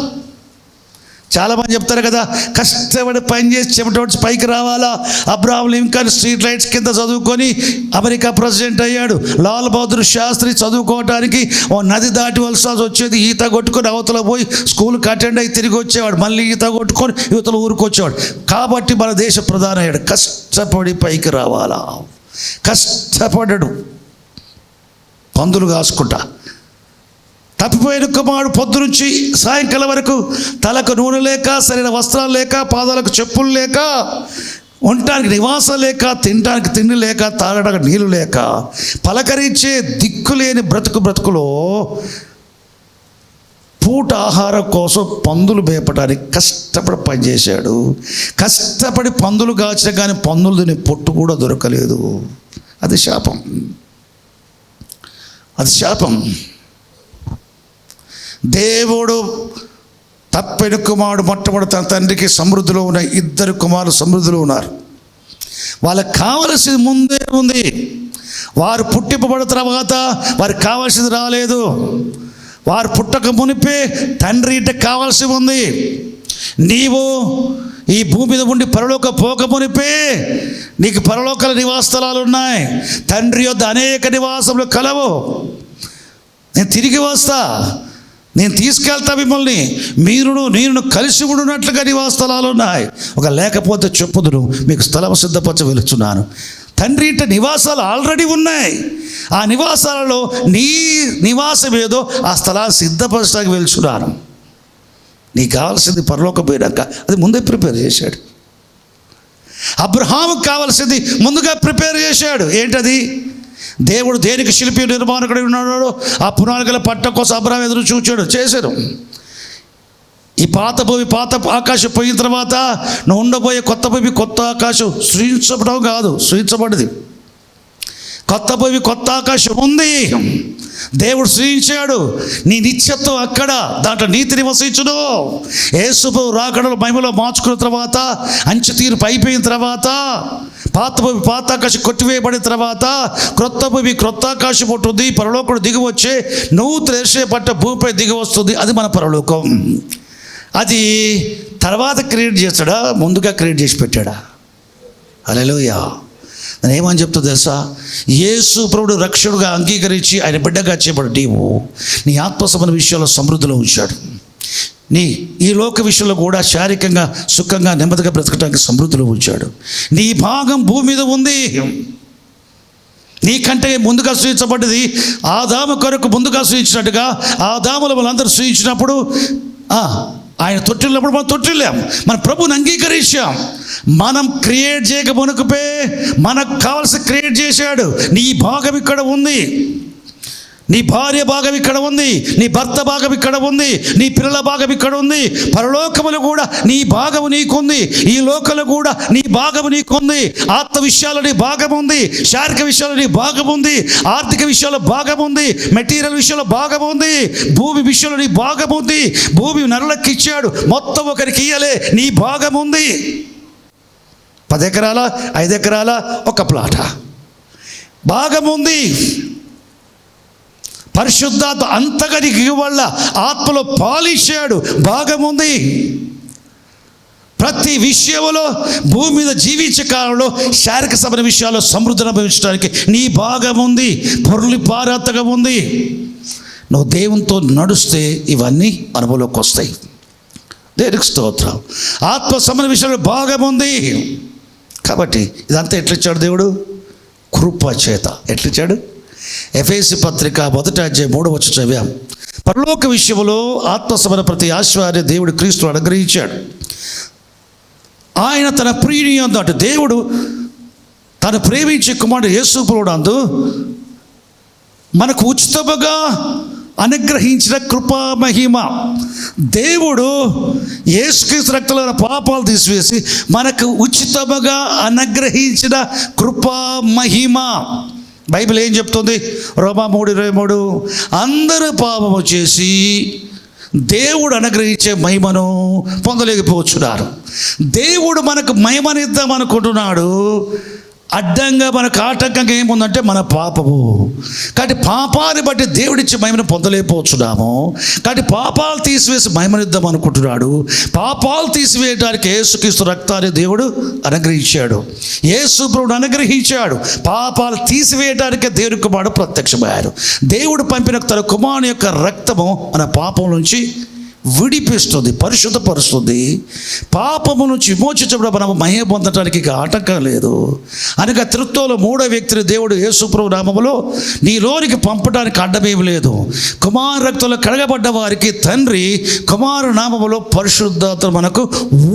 చాలామంది చెప్తారు కదా, కష్టపడి పనిచేసి చెమటోడ్చి పైకి రావాలా. అబ్రహాం లింకన్ స్ట్రీట్ లైట్స్ కింద చదువుకొని అమెరికా ప్రెసిడెంట్ అయ్యాడు. లాల్ బహదూర్ శాస్త్రి చదువుకోవడానికి ఓ నది దాటి వలసాల్సి వచ్చేది. ఈత కొట్టుకొని అవతల పోయి స్కూల్కి అటెండ్ అయ్యి తిరిగి వచ్చేవాడు. మళ్ళీ ఈత కొట్టుకొని యువతల ఊరికి వచ్చేవాడు. కాబట్టి మన దేశ ప్రధాని అయ్యాడు. కష్టపడి పైకి రావాలా. కష్టపడ్డాడు పందులు కాసుకుంటా. తప్పిపోయిన కుమారుడు పొద్దు నుంచి సాయంకాలం వరకు తలకు నూనె లేక, సరైన వస్త్రాలు లేక, పాదాలకు చెప్పులు లేక, ఉండటానికి నివాసం లేక, తినడానికి తిండి లేక, తాగడానికి నీళ్ళు లేక, పలకరించే దిక్కులేని బ్రతుకులో పూట ఆహారం కోసం పందులు మేపడానికి కష్టపడి పనిచేశాడు. కష్టపడి పందులు కాచిన కానీ పందులు తినే పొట్టు కూడా దొరకలేదు. అది శాపం. దేవుడు తప్పిన కుమారుడు మొట్టమొదటి తన తండ్రికి సమృద్ధిలో ఉన్న 2 కుమారులు సమృద్ధిలో ఉన్నారు. వాళ్ళకి కావలసింది ముందే ఉంది. వారు పుట్టింపబడిన తర్వాత వారికి కావాల్సింది రాలేదు. వారు పుట్టక మునిపే తండ్రి ఇంట కావాల్సి ఉంది. నీవు ఈ భూమి మీద ఉండి పరలోక పోక మునిపే నీకు పరలోకాల నివాస స్థలాలు ఉన్నాయి. తండ్రి యొద్ద అనేక నివాసములు కలవు. నేను తిరిగి వస్తా, నేను తీసుకెళ్తా మిమ్మల్ని, నేను కలిసి ఉండున్నట్లుగా నివాస స్థలాలు ఉన్నాయి. ఒక లేకపోతే చెప్పుదును, మీకు స్థలం సిద్ధపరచ వెళుతున్నాను. తండ్రి ఇంట నివాసాలు ఆల్రెడీ ఉన్నాయి. ఆ నివాసాలలో నీ నివాసం ఏదో ఆ స్థలాన్ని సిద్ధపరచడానికి వెళ్తున్నాను. నీకు కావాల్సింది పరలోకం పోయినాక అది ముందే ప్రిపేర్ చేశాడు. అబ్రహాముకు కావాల్సింది ముందుగా ప్రిపేర్ చేశాడు. ఏంటది? దేవుడు దేనికి శిల్పి నిర్మాణకుడు ఉన్నాడో ఆ పునాదిగల పట్ట కోసం అబ్రహాం ఎదురు చూచాడు, చేశాడు. ఈ పాత భూమి పాత ఆకాశం పోయిన తర్వాత నువ్వు ఉండబోయే కొత్త భూమి కొత్త ఆకాశం సృజించడం కాదు, సృజించబడింది. కొత్త భూమి కొత్త ఆకాశం ఉంది. దేవుడు సృజించాడు. నీ నిత్యత్వం అక్కడ, దాంట్లో నీతి నివసించును. యేసు రాకడలో మహిమలో మార్చుకున్న తర్వాత, అంచె తీర్పు అయిపోయిన తర్వాత, పాత భూమి పాత ఆకాశం కొట్టివేయబడిన తర్వాత క్రొత్త భూమి క్రొత్త ఆకాశం ఉంటుంది. పరలోకుడు దిగి వచ్చే నువ్వు త్రేషే పట్ట భూమిపై దిగి వస్తుంది. అది మన పరలోకం. అది తర్వాత క్రియేట్ చేస్తాడా, ముందుగా క్రియేట్ చేసి పెట్టాడా? హల్లెలూయా. నేను ఏమని చెప్తా తెలుసా? యేసు ప్రభుడు రక్షకుడుగా అంగీకరించి ఆయన బిడ్డగా చేయబడి నీవు నీ ఆత్మసంబంధ విషయాల్లో సమృద్ధిలో ఉంచాడు. ఈ లోక విషయంలో కూడా శారీరకంగా సుఖంగా నెమ్మదిగా బ్రతకడానికి సమృద్ధిలో ఉంచాడు. నీ భాగం భూమి మీద ఉంది. నీకంటే ముందుగా సృజించబడ్డది ఆదాము కొరకు ముందుగా సృజించినట్టుగా ఆదాములు వాళ్ళందరూ సృజించినప్పుడు ఆయన తొట్టిల్లినప్పుడు మనం తొట్టిల్లాం. మన ప్రభుని అంగీకరించాం. మనం క్రియేట్ చేయక మునుకుపే మనకు కావాల్సి క్రియేట్ చేశాడు. నీ భాగం ఇక్కడ ఉంది, నీ భార్య భాగం ఇక్కడ ఉంది, నీ భర్త భాగం ఇక్కడ ఉంది, నీ పిల్లల భాగం ఇక్కడ ఉంది. పరలోకములు కూడా నీ భాగము నీకుంది. ఈ లోకలు కూడా నీ భాగము నీకుంది. ఆత్మ విషయాల్లో నీ భాగం ఉంది, శారీరక విషయాల్లో నీ భాగం ఉంది, ఆర్థిక విషయాల్లో భాగం ఉంది, మెటీరియల్ విషయంలో భాగం ఉంది, భూమి విషయంలో నీ భాగం ఉంది. భూమి నరులకు ఇచ్చాడు, మొత్తం ఒకరికి ఇయ్యలే, నీ భాగం ఉంది. 10 ఎకరాల 5 ఎకరాల ఒక ప్లాట భాగం ఉంది. పరిశుద్ధాత్మ అంతగా నీకు వల్ల ఆత్మలో పాలిచ్చాడు, భాగం ఉంది. ప్రతి విషయంలో భూమి మీద జీవించే కాలంలో శారీరక సంబంధ విషయాల్లో సమృద్ధిని అనుభవించడానికి నీ భాగం ఉంది, పొర్లి పారాతగా ఉంది. నువ్వు దేవునితో నడుస్తే ఇవన్నీ అనుభవంలోకి వస్తాయి. దేవునికి స్తోత్రం. ఆత్మ సంబంధ విషయంలో భాగం ఉంది కాబట్టి ఇదంతా ఎట్లిచ్చాడు దేవుడు? కృప చేత. ఎట్లిచ్చాడు? ఎఫెసీ పత్రిక 1:3 చదివాం. పరలోక విషయంలో ఆత్మ సంబంధ ప్రతి ఆశీర్వాదాన్ని దేవుడు క్రీస్తు అనుగ్రహించాడు. ఆయన తన ప్రియుని అంటే దేవుడు తను ప్రేమించే కుమారుడు యేసు ప్రభువునందు మనకు ఉచితముగా అనుగ్రహించిన కృపా మహిమ. దేవుడు యేసుక్రీస్తు రక్తంలో పాపాలు తీసివేసి మనకు ఉచితముగా అనుగ్రహించిన కృపా మహిమ. బైబిల్ ఏం చెప్తుంది? రోమా 3:23 అందరూ పాపము చేసి దేవుడు అనుగ్రహించే మహిమను పొందలేకపోతున్నారు. దేవుడు మనకు మహిమనిద్దాం అనుకుంటున్నాడు. అడ్డంగా మనకు ఆటంకంగా ఏముందంటే మన పాపము. కాబట్టి పాపాన్ని బట్టి దేవుడిచ్చే మహిమను పొందలేకపోతున్నాము. కాబట్టి పాపాలు తీసివేసి మహిమనిద్దాం అనుకుంటున్నాడు. పాపాలు తీసివేయడానికి యేసుక్రీస్తు రక్తాన్ని దేవుడు అనుగ్రహించాడు. యేసు ప్రభువును అనుగ్రహించాడు. పాపాలు తీసివేయడానికే దేవుని కుమారుడు ప్రత్యక్షమయ్యాడు. దేవుడు పంపిన తన కుమారుని యొక్క రక్తము మన పాపం నుంచి విడిపిస్తుంది, పరిశుద్ధపరుస్తుంది. పాపము నుంచి విమోచించబడి మనం మహిమ పొందటానికి ఇక ఆటంకం లేదు. అనగా త్రిత్వంలో 3వ వ్యక్తిని దేవుడు యేసు ప్రభు నామములో నీలోనికి పంపడానికి అడ్డమేమి లేదు. కుమారు రక్తంలో కడగబడ్డ వారికి తండ్రి కుమారు నామములో పరిశుద్ధత మనకు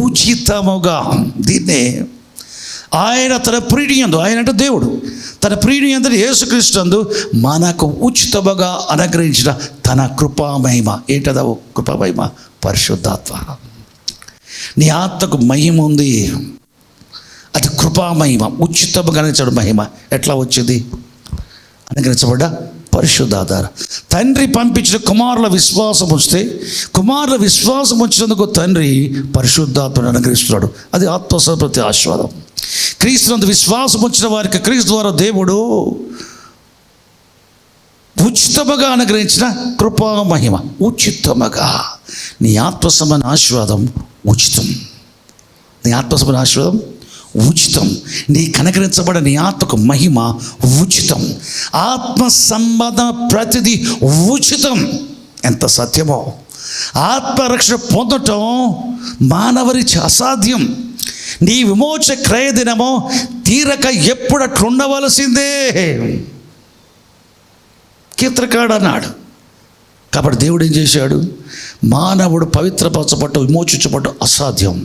ఉచితముగా. దీన్నే ఆయన తన ప్రియునియందు, ఆయన అంటే దేవుడు తన ప్రియునియందు యేసుక్రీస్తు నందు మనకు ఉచితముగా అనుగ్రహించిన తన కృపామహిమ. ఏంటదా కృపామహిమ? పరిశుద్ధాత్మ. నీ ఆత్మకు మహిమ ఉంది, అది కృపామహిమ. ఉచితముగా అనుగ్రహించడం మహిమ ఎట్లా వచ్చింది? అనుగ్రహించబడ్డ పరిశుద్ధాధార. తండ్రి పంపించిన కుమారుల విశ్వాసం వస్తే, కుమారుల విశ్వాసం వచ్చినందుకు తండ్రి పరిశుద్ధాత్మను అనుగ్రహిస్తున్నాడు. అది ఆత్మసంప్రతి ఆశీర్వాదం. క్రీస్తునందు విశ్వాసం వచ్చిన వారికి క్రీస్తు ద్వారా దేవుడు ఉచితముగా అనుగ్రహించిన కృపా మహిమ. ఉచితముగా నీ ఆత్మసంబంధ ఆశీర్వాదం ఉచితం. నీ ఆత్మసంబంధ ఆశీర్వాదం ఉచితం. నీ కనకరించబడ నీ ఆత్మకు మహిమ ఉచితం. ఆత్మ సంబంధ ప్రతిదీ ఉచితం. ఎంత సత్యమో! ఆత్మరక్షణ పొందటం మానవరికి అసాధ్యం. నీ విమోచ క్రయ దినమో తీరక ఎప్పుడట్లుండవలసిందే. కీర్తనకారుడు అన్నాడు. కాబట్టి దేవుడు ఏం చేశాడు? మానవుడు పవిత్రపరచబట్టు విమోచించబట్టు అసాధ్యం.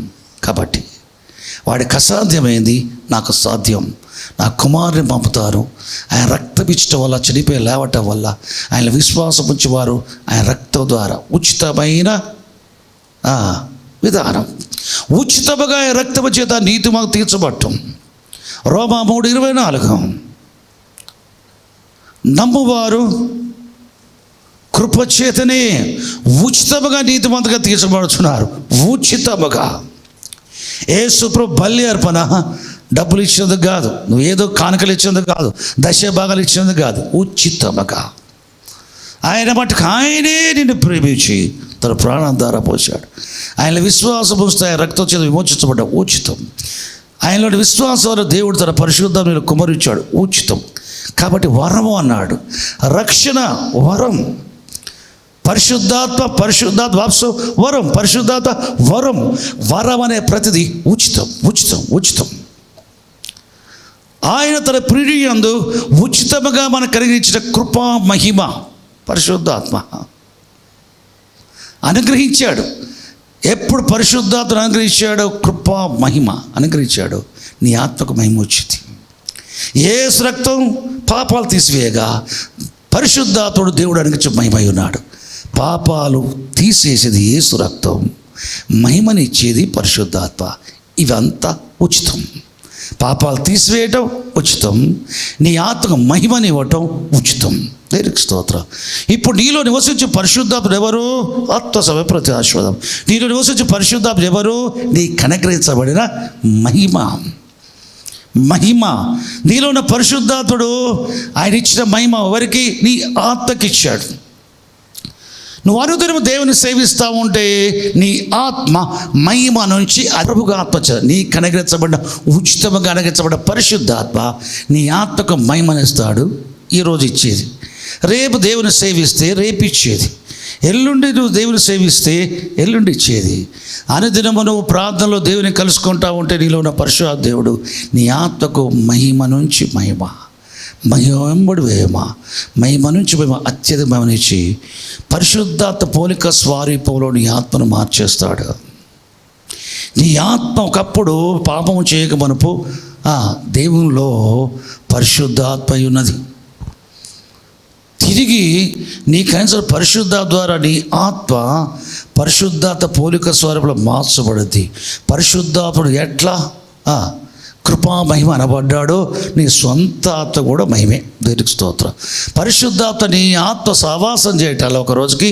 కాబట్టి వాడికి అసాధ్యమైంది నాకు సాధ్యం. నా కుమారుని పంపుతారు. ఆయన రక్తం ఇచ్చటం వల్ల, చనిపోయి లేవటం వల్ల, ఆయన విశ్వాసం ఉంచేవారు ఆయన రక్తం ద్వారా ఉచితమైన విధానం. ఉచితముగా రక్తము చేత నీతి మాకు తీర్చబట్టం. రోమా 3:24 నమ్మువారు కృపచేతనే ఉచితముగా నీతిమంతుగా తీర్చబడుతున్నారు. ఉచితముగా. యేసు ప్రభు బలి అర్పణ డబ్బులు ఇచ్చేందుకు కాదు, నువ్వు ఏదో కానుకలు ఇచ్చేందుకు కాదు, దశభాగాలు ఇచ్చేందుకు కాదు, ఉచితముగా. ఆయన మట్టుకు ఆయనే నిన్ను ప్రేమించి తన ప్రాణం ద్వారా పోశాడు. ఆయన విశ్వాసం వస్తే ఆయన రక్తం చేత విమోచించబడ్డ ఉచితం. ఆయనలో విశ్వాసంలో దేవుడు తన పరిశుద్ధాత్మను కుమ్మరించాడు ఉచితం. కాబట్టి వరము అన్నాడు. రక్షణ వరం. పరిశుద్ధాత్మ వరం. పరిశుద్ధాత్మ వరం. వరం అనే ప్రతిదీ ఉచితం, ఉచితం, ఉచితం. ఆయన తన ప్రియునియందు ఉచితముగా మనకు కలిగించిన కృపా మహిమ పరిశుద్ధాత్మ అనుగ్రహించాడు. ఎప్పుడు పరిశుద్ధాత్మ అనుగ్రహించాడో కృపా మహిమ అనుగ్రహించాడు. నీ ఆత్మకు మహిమ వచ్చింది. యేసు రక్తం పాపాలు తీసివేయగా పరిశుద్ధాత్ముడు దేవుడు అనుగ్రహించే మహిమై ఉన్నాడు. పాపాలు తీసేసేది యేసు రక్తం, మహిమనిచ్చేది పరిశుద్ధాత్మ. ఇవంతా ఉచితం. పాపాలు తీసివేయటం ఉచితం, నీ ఆత్మకు మహిమనివ్వటం ఉచితం. దేవునికి స్తోత్రం. ఇప్పుడు నీలో నివసించే పరిశుద్ధాత్ముడు ఎవరు? ఆత్మ ప్రతి ఆశీర్వాదం. నీలో నివసించే పరిశుద్ధాత్ముడు ఎవరు? నీ కనగ్రహించబడిన మహిమ. మహిమ నీలో ఉన్న పరిశుద్ధాత్ముడు ఆయన ఇచ్చిన మహిమ ఎవరికి? నీ ఆత్మకి ఇచ్చాడు. నువ్వు అనుదినము దేవుని సేవిస్తూ ఉంటే నీ ఆత్మ మహిమ నుంచి ప్రభుగా ఆత్మ నీ కనగరించబడ్డ ఉచితంగా కనగరించబడ్డ పరిశుద్ధాత్మ నీ ఆత్మకు మహిమనిస్తాడు. ఈరోజు ఇచ్చేది, రేపు దేవుని సేవిస్తే రేపు ఇచ్చేది, ఎల్లుండి నువ్వు దేవుని సేవిస్తే ఎల్లుండి ఇచ్చేది. అనుదినము నువ్వు ప్రార్థనలో దేవుని కలుసుకుంటా ఉంటే నీలో ఉన్న పరిశుద్ధాత్మ దేవుడు నీ ఆత్మకు మహిమ నుంచి మహిమ, మహిమంబడి మహిమ నుంచి మహిమ అత్యధికమనిచ్చి పరిశుద్ధాత్మ పోలిక స్వరూపంలో నీ ఆత్మను మార్చేస్తాడు. నీ ఆత్మ ఒకప్పుడు పాపము చేయక మునుపు దేవునిలో పరిశుద్ధాత్మ ఉన్నది. తిరిగి నీకైనా పరిశుద్ధాత్మ ద్వారా నీ ఆత్మ పరిశుద్ధాత్మ పోలిక స్వరూపంలో మార్చబడుద్ది. పరిశుద్ధాత్ముడు ఎట్లా కృపా మహిమ అనబడ్డాడో నీ సొంత ఆత్మ కూడా మహిమే. దేవునికి స్తోత్రం. పరిశుద్ధాత్మ నీ ఆత్మ సహవాసం చేయటాలు ఒక రోజుకి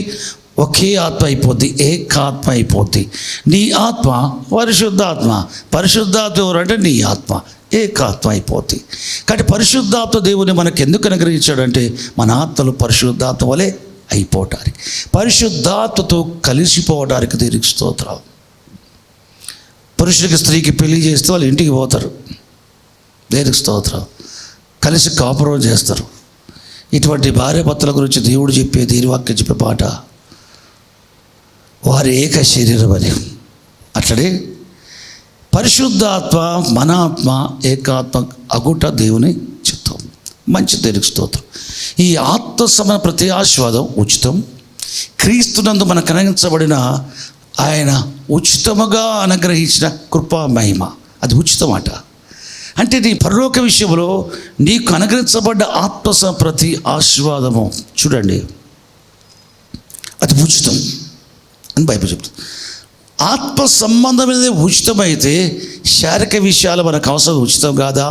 ఒకే ఆత్మ అయిపోద్ది, ఏకాత్మ అయిపోద్ది. నీ ఆత్మ పరిశుద్ధాత్మ, పరిశుద్ధాత్మ ఎవరంటే నీ ఆత్మ ఏకాత్మ అయిపోద్ది. కాబట్టి పరిశుద్ధాత్మ దేవుని మనకు ఎందుకు అనుగ్రహించాడంటే మన ఆత్మలు పరిశుద్ధాత్మ వలె అయిపోవటానికి, పరిశుద్ధాత్మతో కలిసిపోవడానికి. దేవునికి స్తోత్రం. పురుషుడికి స్త్రీకి పెళ్లి చేస్తే వాళ్ళు ఇంటికి పోతారు, దేవునికి స్తోత్రం, కలిసి కాపురం చేస్తారు. ఇటువంటి భార్యాభర్తల గురించి దేవుడు చెప్పే వాక్యం చెప్పే పాట వారి ఏక శరీరం అని. అట్లనే పరిశుద్ధాత్మ మన ఆత్మ ఏకాత్మ అగుట దేవుని చిత్తం. మంచి దేవునికి స్తోత్రం. ఈ ఆత్మ సమ ప్రతి ఆశీర్వాదం ఉచితం. క్రీస్తునందు మనకు అనుగ్రహించబడిన ఆయన ఉచితముగా అనుగ్రహించిన కృపా మహిమ అది ఉచితమాట. అంటే నీ పరలోక విషయంలో నీకు అనుగ్రహించబడ్డ ఆత్మ ప్రతి ఆశీర్వాదము చూడండి అది ఉచితం అని బైబిల్ చెప్తుంది. ఆత్మ సంబంధమైనది ఉచితమైతే శారీరక విషయాలు మనకు అవసరం ఉచితం కాదా?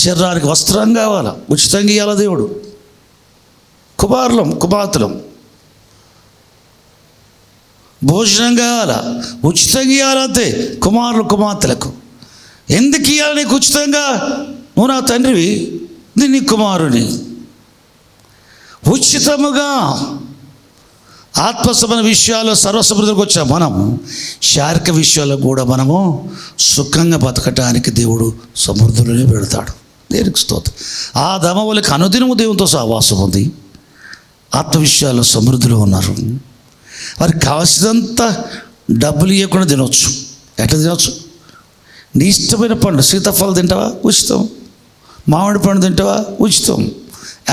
శరీరానికి వస్త్రం కావాలా, ఉచితంగా ఇవ్వాలా దేవుడు. కుమారులం కుమార్తెలం భోజనం కావాలా, ఉచితంగా ఇవ్వాలంతే. కుమారులు కుమార్తెలకు ఎందుకు ఇవ్వాలి నీకు ఉచితంగా? నువ్వు నా తండ్రివి, నేను నీ కుమారుని. ఉచితముగా ఆత్మసమైన విషయాల్లో సర్వసమృద్ధికి వచ్చాం మనం. శారీరక విషయాల్లో కూడా మనము సుఖంగా బతకటానికి దేవుడు సమృద్ధిలోనే పెడతాడు. దేవునికి స్తోత్రం. ఆ దమవులకి అనుదినము దేవునితో సహవాసం ఉంది, ఆత్మ విషయాల్లో సమృద్ధిలో ఉన్నారు. వారికి కావాల్సినంత డబ్బులు ఇవ్వకుండా తినవచ్చు. ఎట్లా తినవచ్చు? నీ ఇష్టమైన పండు, సీతాఫలం తింటావా ఉచితం, మామిడి పండు తింటావా ఉచితం,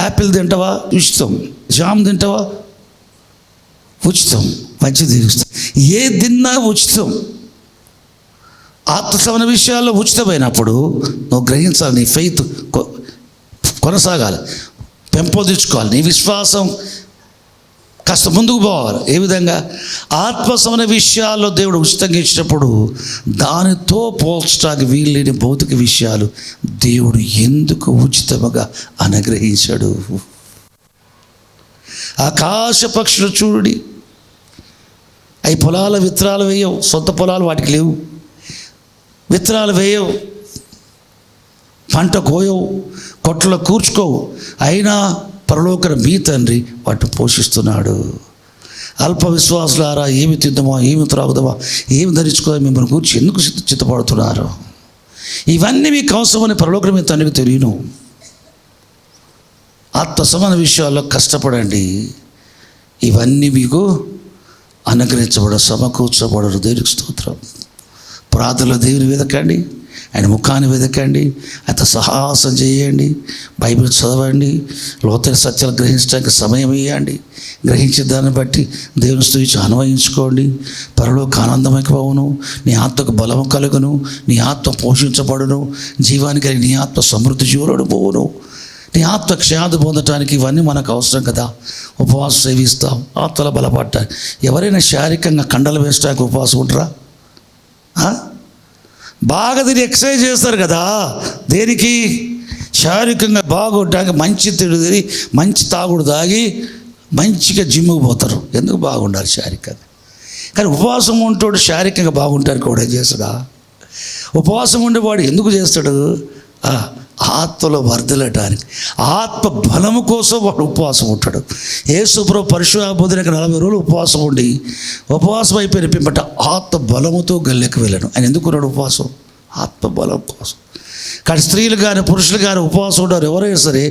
యాపిల్ తింటావా ఉచితం, జామ్ తింటావా ఉచితం, మంచిది ఉచితం, ఏ తిన్నా ఉచితం. ఆత్మసమైన విషయాల్లో ఉచితమైనప్పుడు నువ్వు గ్రహించాలి, నీ ఫెయిత్ కొనసాగాలి, పెంపొందించుకోవాలి, నీ విశ్వాసం కాస్త ముందుకు పోవాలి. ఏ విధంగా? ఆత్మసమైన విషయాల్లో దేవుడు ఉచితంగా ఇచ్చినప్పుడు దానితో పోల్చడానికి వీల్లేని భౌతిక విషయాలు దేవుడు ఎందుకు ఉచితముగా అనుగ్రహించాడు? ఆకాశ పక్షులు చూడండి, అవి పొలాల విత్తనాలు వేయవు, సొంత పొలాలు వాటికి లేవు, విత్తనాలు వేయవు, పంట కోయవు, కొట్టలో కూర్చుకోవు, అయినా పరలోకన మీ తండ్రి వాటిని పోషిస్తున్నాడు. అల్ప విశ్వాసులారా, ఏమి తిద్దామా, ఏమి త్రాగుదామా, ఏమి ధరించుకోదా మిమ్మల్ని కూర్చి ఎందుకు చిత్తపడుతున్నారు? ఇవన్నీ మీకు అవసరమని పరలోకన మీ తండ్రికి తెలియను. ఆత్మ సమాన విషయాల్లో కష్టపడండి, ఇవన్నీ మీకు అనుగ్రహించబడ సమకూర్చబడరు. దేవునికి స్తోత్రం. ప్రార్థనలో దేవుని వెతకండి, ఆయన ముఖాన్ని వెతకండి, ఆయన సాహసం చేయండి, బైబిల్ చదవండి, లోతైన సత్యాలు గ్రహించడానికి సమయం ఇవ్వండి. గ్రహించే దాన్ని బట్టి దేవుని స్తుతించి అన్వయించుకోండి. పరలోక ఆనందమైపోవును, నీ ఆత్మకు బలము కలుగును, నీ ఆత్మ పోషించబడును, జీవానికి నీ ఆత్మ సమృద్ధి జీవులను పోవును. నీ ఆత్మ క్షయాది పొందటానికి ఇవన్నీ మనకు అవసరం కదా. ఉపవాసం సేవిస్తాం ఆత్మల బలపడటానికి. ఎవరైనా శారీరకంగా కండలు వేసడానికి ఉపవాసం ఉంటారా? బాగా దీన్ని ఎక్సర్సైజ్ చేస్తారు కదా. దేనికి? శారీరకంగా బాగుండడానికి మంచి తిండి తిని మంచి తాగుడు తాగి మంచిగా జిమ్కి పోతారు. ఎందుకు బాగుండాలి శారీరకంగా? కానీ ఉపవాసం ఉంటాడు శారీరకంగా బాగుంటారు కూడా ఏం చేస్తాడా? ఉపవాసం ఉండేవాడు ఎందుకు చేస్తాడు? ఆత్మలో వర్ధిల్లటానికి, ఆత్మ బలము కోసం వాడు ఉపవాసం ఉంటాడు. యేసుప్రభు పరిశుద్ధ బోధనకి 40 రోజులు ఉపవాసం ఉండి ఉపవాసం అయిపోయిన పిమ్మట ఆత్మ బలముతో గల్లెకి వెళ్ళాను. ఆయన ఎందుకున్నాడు ఉపవాసం? ఆత్మ బలం కోసం. కానీ స్త్రీలు కానీ పురుషులు కానీ ఉపవాసం ఉంటారు. ఎవరైనా సరే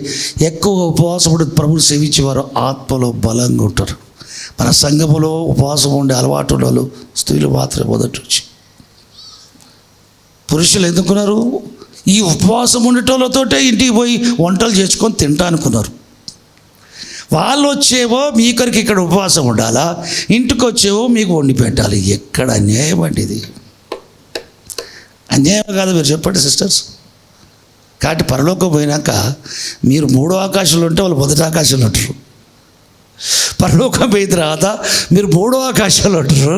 ఎక్కువ ఉపవాసం ఉండి ప్రభుని సేవించేవారు ఆత్మలో బలంగా ఉంటారు. మన సంఘములో ఉపవాసం ఉండే అలవాటు వాళ్ళు స్త్రీలు మాత్రమే మొదటి నుంచి. పురుషులు ఎందుకున్నారు? ఈ ఉపవాసం ఉండేటోళ్ళతోటే ఇంటికి పోయి వంటలు చేసుకొని తింటా అనుకున్నారు. వాళ్ళు వచ్చేవో మీకరికి ఇక్కడ ఉపవాసం ఉండాలా, ఇంటికి వచ్చేవో మీకు వండి పెట్టాలి. ఎక్కడ అన్యాయం అండి ఇది? అన్యాయం కాదు మీరు చెప్పండి సిస్టర్స్. కాబట్టి పరలోకం పోయినాక మీరు 3వ ఆకాశంలో ఉంటే వాళ్ళు 1వ ఆకాశంలో ఉంటారు. పరలోకం పోయిన తర్వాత మీరు 3వ ఆకాశంలో ఉంటారు.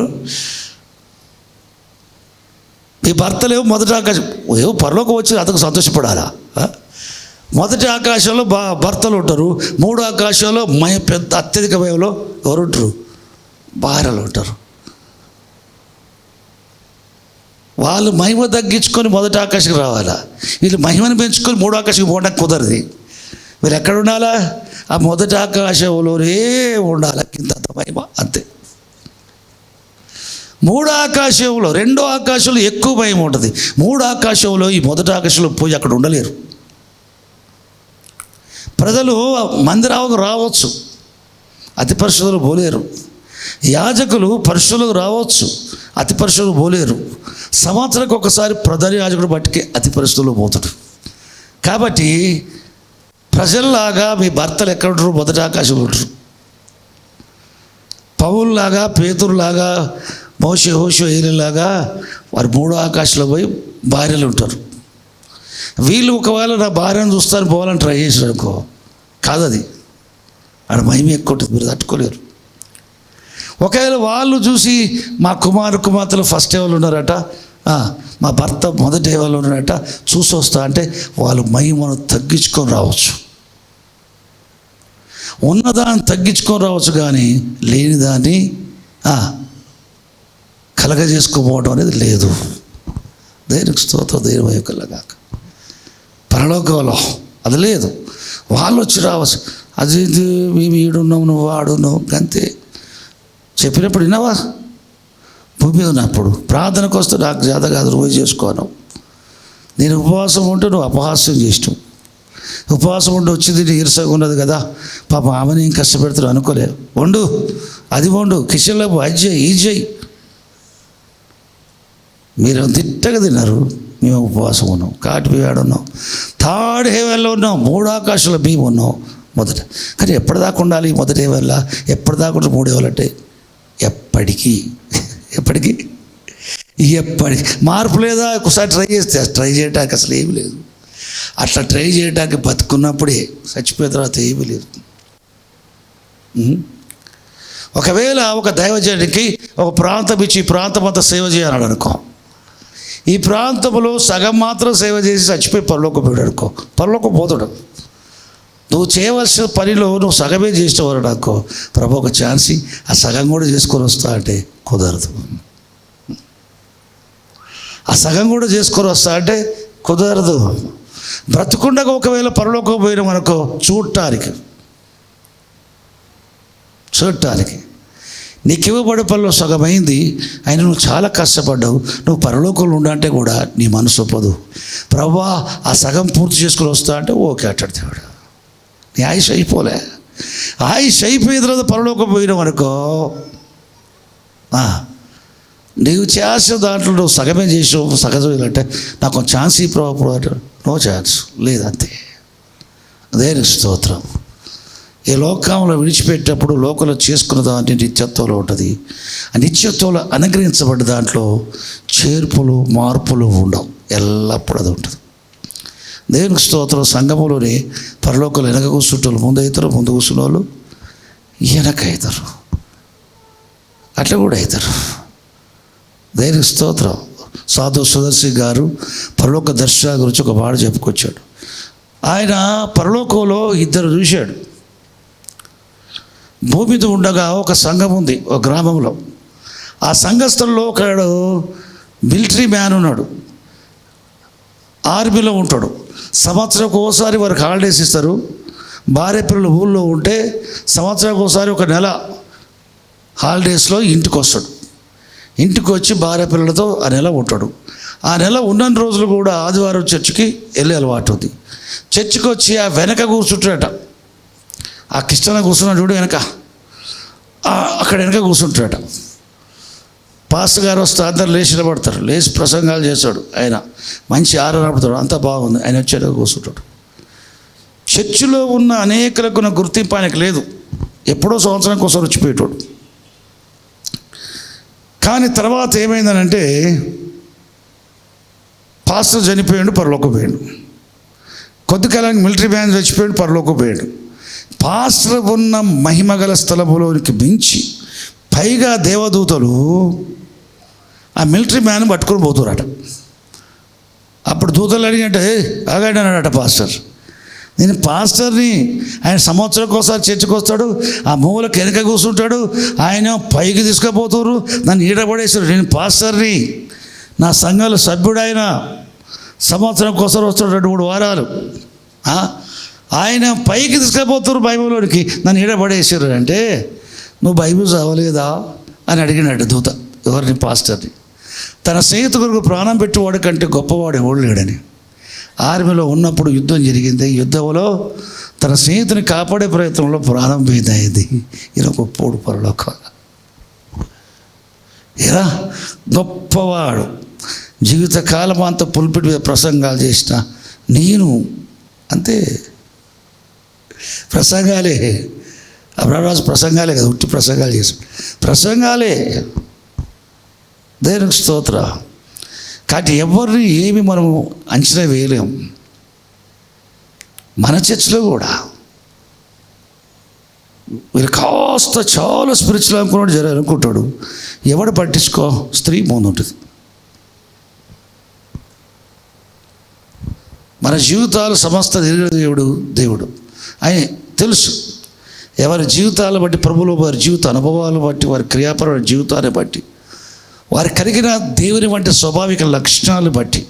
మీ భర్తలేమో 1వ ఆకాశం. ఏవో పరలోకం వచ్చి అతను సంతోషపడాలా? 1వ ఆకాశంలో భర్తలు ఉంటారు. 3వ ఆకాశంలో పెద్ద అత్యధిక వ్యయంలో ఎవరు ఉంటారు? భార్యలు ఉంటారు. వాళ్ళు మహిమ తగ్గించుకొని 1వ ఆకాశంకి రావాలా? వీళ్ళు మహిమను పెంచుకొని 3వ ఆకాశంకి పోవడానికి కుదరది. వీళ్ళు ఎక్కడ ఉండాలా? ఆ 1వ ఆకాశంలోనే ఉండాలి. ఇంత మహిమ అంతే. 3వ ఆకాశంలో 2వ ఆకాశంలో ఎక్కువ భయం ఉంటుంది. 3వ ఆకాశంలో ఈ 1వ ఆకాశంలో పోయి అక్కడ ఉండలేరు. ప్రజలు మందిరాలకు రావచ్చు, అతి పరిశుద్ధులు పోలేరు. యాజకులు పరిశుద్ధులకు రావచ్చు, అతి పరిశుద్ధులు పోలేరు. సంవత్సరానికి ఒకసారి ప్రధాన యాజకుడు బట్టికి అతి పరిశుద్ధులు పోతాడు. కాబట్టి ప్రజల్లాగా మీ భర్తలు ఎక్కడ ఉంటారు? 1వ ఆకాశంలో ఉంటారు. పౌల్లాగా, పేతురులాగా, మోషే హోషో ఏలిలాగా వారు 3వ ఆకాశంలో పోయి భార్యలు ఉంటారు. వీళ్ళు ఒకవేళ నా భార్యను చూస్తాను పోవాలని ట్రై చేసారు అనుకో, కాదు అది. ఆడ మహిమ ఎక్కువ ఉంటుంది, మీరు తట్టుకోలేరు. ఒకవేళ వాళ్ళు చూసి మా కుమార్తెలు ఫస్ట్ లెవెల్ ఉన్నారట, మా భర్త మొదటి లెవెల్ ఉన్నారట, చూసి వస్తా అంటే వాళ్ళు మహిమను తగ్గించుకొని రావచ్చు. ఉన్నదాన్ని తగ్గించుకొని రావచ్చు, కానీ లేని దాన్ని కలగజేసుకోపోవడం అనేది లేదు. దేనికి స్తోత్రం, దేని వైపులాగాక పరలోకంలో అది లేదు. వాళ్ళు వచ్చి రావచ్చు. అది మేము ఈడున్నావు, నువ్వు ఆడున్నావు అంతే. చెప్పినప్పుడు విన్నావా? భూమి మీద ఉన్నప్పుడు ప్రార్థనకు వస్తే నాకు జాత కాదు, నువ్వు చేసుకోను. నేను ఉపవాసం ఉంటే నువ్వు అపహాస్యం చేసినావు. ఉపవాసం ఉండి వచ్చింది నీరసంగా ఉన్నది కదా, పాప ఆమెను ఏం కష్టపెడతారు అనుకోలే. వండు, అది వండు, కిచెన్లో అది చేయి, ఇది చేయి. మీరు తిట్టగా తిన్నారు, మేము ఉపవాసం ఉన్నాం. కాటి ఆడున్నాం, థర్డ్ హెవెన్లో ఉన్నాం, 3వ ఆకాశంలో మేము ఉన్నాం మొదట. కానీ ఎప్పటిదాకా ఉండాలి 1వ హెవెన్లా? ఎప్పటిదాకా ఉంటుంది 3వ హెవెన్ అంటే? ఎప్పటికీ మార్పు లేదా? ఒకసారి ట్రై చేయడానికి అసలు ఏమి లేదు. అట్లా ట్రై చేయడానికి బతుకున్నప్పుడే, చచ్చిపోయిన తర్వాత ఏమీ లేదు. ఒకవేళ ఒక దైవజనుడికి ఒక ప్రాంతం ఇచ్చి ఈ ప్రాంతం అంతా సేవ చేయాలని అనుకో, ఈ ప్రాంతంలో సగం మాత్రం సేవ చేసి చచ్చిపోయి పరలోకం పోయాడు అనుకో, పరలోకం పోతాడు. నువ్వు చేయవలసిన పనిలో నువ్వు సగమే చేసేవారు అనుకో, ప్రభు ఒక ఛాన్సీ ఆ సగం కూడా చేసుకొని వస్తా అంటే కుదరదు. ఆ సగం కూడా చేసుకొని వస్తా అంటే కుదరదు. బ్రతుకుండగా ఒకవేళ పరలోకం పోయినాం అనుకో, చూడటానికి నీకు ఇవ్వబడే పనిలో సగమైంది. అయినా నువ్వు చాలా కష్టపడ్డావు, నువ్వు పరలోకంలో ఉండంటే కూడా నీ మనసు ఒప్పదు. ప్రభువా ఆ సగం పూర్తి చేసుకొని వస్తా అంటే ఓకే అంటాడు దేవుడు. నీ ఆయుష్ అయిపోలే. ఆయుష్ అయిపోయిన తర్వాత పరలోకం పోయినావు అనుకో, నీవు చేసిన దాంట్లో నువ్వు సగమే చేసావు, సగం అంటే నాకు ఒక ఛాన్స్ ఈ ప్రభు అంటాడు. నో ఛాన్స్ లేదంతే. దేనికి స్తోత్రం. ఈ లోకంలో విడిచిపెట్టేటప్పుడు లోకంలో చేసుకున్న దాంట్లో నిత్యత్వంలో ఉంటుంది. ఆ నిత్యత్వంలో అనుగ్రహించబడ్డ దాంట్లో చేర్పులు మార్పులు ఉండవు, ఎల్లప్పుడూ అది ఉంటుంది. దేవునికి స్తోత్రం. సంఘములోనే పరలోకంలో వెనక కూర్చుంటారు, ముందు కూర్చున్న వాళ్ళు వెనక అవుతారు, అట్లా కూడా అవుతారు. దేవునికి స్తోత్రం. సాధు సుదర్శి గారు పరలోక దర్శన గురించి ఒక మాట చెప్పుకొచ్చాడు. ఆయన పరలోకంలో 2 చూశాడు. భూమి మీద ఉండగా ఒక సంఘం ఉంది ఒక గ్రామంలో. ఆ సంఘస్థుల్లో ఒకడు మిలిటరీ మ్యాన్ ఉన్నాడు, ఆర్మీలో ఉంటాడు. సంవత్సరానికి ఒకసారి వారికి హాలిడేస్ ఇస్తారు. భార్య పిల్లలు ఊళ్ళో ఉంటే సంవత్సరానికి ఒకసారి ఒక నెల హాలిడేస్లో ఇంటికి వస్తాడు. ఇంటికి వచ్చి భార్య పిల్లలతో ఆ నెల ఉంటాడు. ఆ నెల ఉన్న రోజులు కూడా ఆదివారం చర్చికి వెళ్ళే అలవాటు ఉంది. చర్చికి వచ్చి ఆ వెనక కూర్చుంటాడట. ఆ కిష్టన కూర్చున్నాడు చూడు వెనక, అక్కడ వెనక కూర్చుంటాడట. పాస్టర్ గారు వస్తే అందరు లేచి నిలబడతారు. లేచి ప్రసంగాలు చేస్తాడు. ఆయన మంచి ఆరాధనపడతాడు. అంతా బాగుంది. ఆయన వచ్చేట కూర్చుంటాడు. చర్చిలో ఉన్న అనేకులకు గుర్తింపు ఆయనకు లేదు. ఎప్పుడో సంవత్సరానికి ఒకసారి వచ్చిపోయేటోడు. కానీ తర్వాత ఏమైందనంటే పాస్టర్ చనిపోయాడు, పరలోకం పోయాడు. కొద్ది కాలానికి మిలిటరీ మ్యాన్ చచ్చిపోయాడు, పరలోకం పోయాడు. పాస్టర్ ఉన్న మహిమగల స్థలములోనికి మించి పైగా దేవదూతలు ఆ మిలిటరీ మ్యాన్ పట్టుకొని పోతున్నారట. అప్పుడు దూతలు అడిగంటే ఆగాడు అన్నాడట పాస్టర్. నేను పాస్టర్ని, ఆయన సంవత్సరానికి ఒకసారి చర్చకు వస్తాడు, ఆ మూలకు వెనక కూర్చుంటాడు, ఆయన పైకి తీసుకుపోతారు, నన్ను ఈడబడేశారు. నేను పాస్టర్ని, నా సంఘంలో సభ్యుడైన సంవత్సరానికి ఒకసారి వస్తాడు 2-3 వారాలు, ఆయన పైకి తీసుకుపోతారు బైబిల్లోనికి, నన్ను ఈడబడేశారు అంటే నువ్వు బైబిల్ చదవలేదా అని అడిగినాడు దూత ఎవరిని? పాస్టర్ని. తన స్నేహితులకు ప్రాణం పెట్టేవాడు కంటే గొప్పవాడు ఎవడు లేడని. ఆర్మీలో ఉన్నప్పుడు యుద్ధం జరిగింది. యుద్ధంలో తన స్నేహితుని కాపాడే ప్రయత్నంలో ప్రాణం పోయింది. ఇలా గొప్పవాడు పరలోకం. ఇలా గొప్పవాడు. జీవితకాలం అంతా పుల్పిటి మీద ప్రసంగాలు చేసిన నేను అంతే. ప్రసంగాలే, అబ్రహారాజు ప్రసంగాలే కదా, ఉట్టి ప్రసంగాలు చేసి ప్రసంగాలే. దేవునికి స్తోత్ర. కాబట్టి ఎవరిని ఏమి మనము అంచనా వేయలేం. మన చర్చిలో కూడా వీరు కాస్త చాలా స్పిరిచువల్ అనుకున్నాడు అనుకుంటాడు. ఎవడు పట్టించుకో, స్త్రీ ముందు ఉంటుంది. మన జీవితాలు సమస్త దేవుడు ఆయన తెలుసు. ఎవరి జీవితాలను బట్టి, ప్రభువులో వారి జీవిత అనుభవాలను బట్టి, వారి క్రియాపరమైన జీవితాన్ని బట్టి, వారి కలిగిన దేవుని వంటి స్వాభావిక లక్షణాలను బట్టి,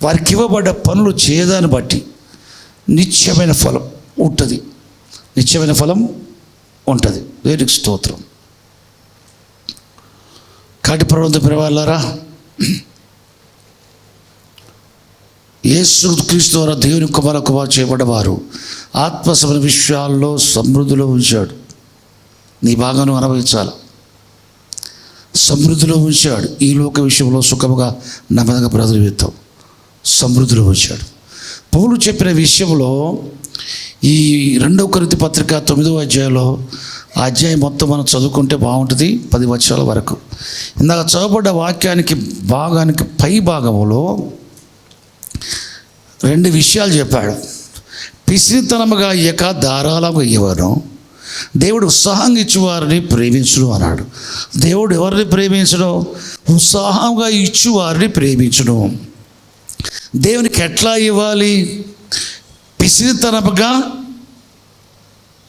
వారికి ఇవ్వబడ్డ పనులు చేయదాన్ని బట్టి నిత్యమైన ఫలం ఉంటుంది. నిత్యమైన ఫలం ఉంటుంది. దేవునికి స్తోత్రం. కాటి పర్వంత పిలవాలారా, యేసు క్రీస్తు ద్వారా దేవుని కుమార చేయబడ్డవారు ఆత్మసమైన విషయాల్లో సమృద్ధిలో ఉంచాడు. నీ భాగాన్ని అనుభవించాలి. సమృద్ధిలో ఉంచాడు. ఈ లోక విషయంలో సుఖముగా నెమ్మదిగా ప్రజలుతాం. సమృద్ధిలో ఉంచాడు. పౌలు చెప్పిన విషయంలో ఈ 2 కొరింథీ పత్రిక 9వ అధ్యాయంలో, ఆ అధ్యాయం మొత్తం మనం చదువుకుంటే బాగుంటుంది 10 వచనాల వరకు. ఇందాక చదవబడ్డ వాక్యానికి భాగానికి పై భాగంలో 2 విషయాలు చెప్పాడు. పిసినితనముగా ఇయ్యక ధారాళంగా ఇవ్వను, దేవుడు ఉత్సాహంగా ఇచ్చువారిని ప్రేమించును అన్నాడు. దేవుడు ఎవరిని ప్రేమించను? ఉత్సాహంగా ఇచ్చువారిని ప్రేమించును. దేవునికి ఎట్లా ఇవ్వాలి? పిసినితనముగా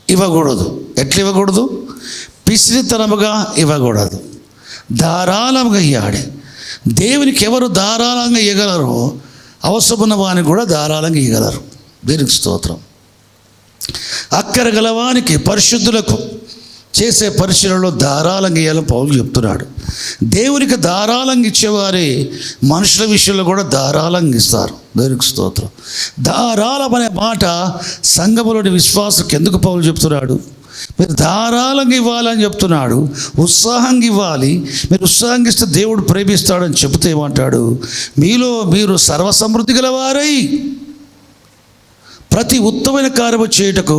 ఇవ్వకూడదు. ఎట్లా ఇవ్వకూడదు? పిసినితనముగా ఇవ్వకూడదు. ధారాళంగా ఇవ్వాలి. దేవునికి ఎవరు ధారాళంగా ఇవ్వగలరో అవసరమున్న వానికి కూడా ధారాళంగా ఇవ్వగలరు. దేవునికి స్తోత్రం. అక్కర గలవానికి, పరిశుద్ధులకు చేసే పరిచయలో ధారాళంగా ఇవ్వాలని పౌలు చెప్తున్నాడు. దేవునికి ధారాళంగా ఇచ్చేవారే మనుషుల విషయంలో కూడా ధారాళంగా ఇస్తారు. దేవునికి స్తోత్రం. ధారాళం అనే మాట సంఘములోని విశ్వాసకు ఎందుకు పౌలు చెప్తున్నాడు? మీరు ధారాళంగా ఇవ్వాలని చెప్తున్నాడు. ఉత్సాహంగా ఇవ్వాలి. మీరు ఉత్సాహంగా ఇస్తే దేవుడు ప్రేమిస్తాడని చెబితే ఏమంటాడు? మీలో మీరు సర్వసమృద్ధి గలవారై ప్రతి ఉత్తమైన కార్యము చేయుటకు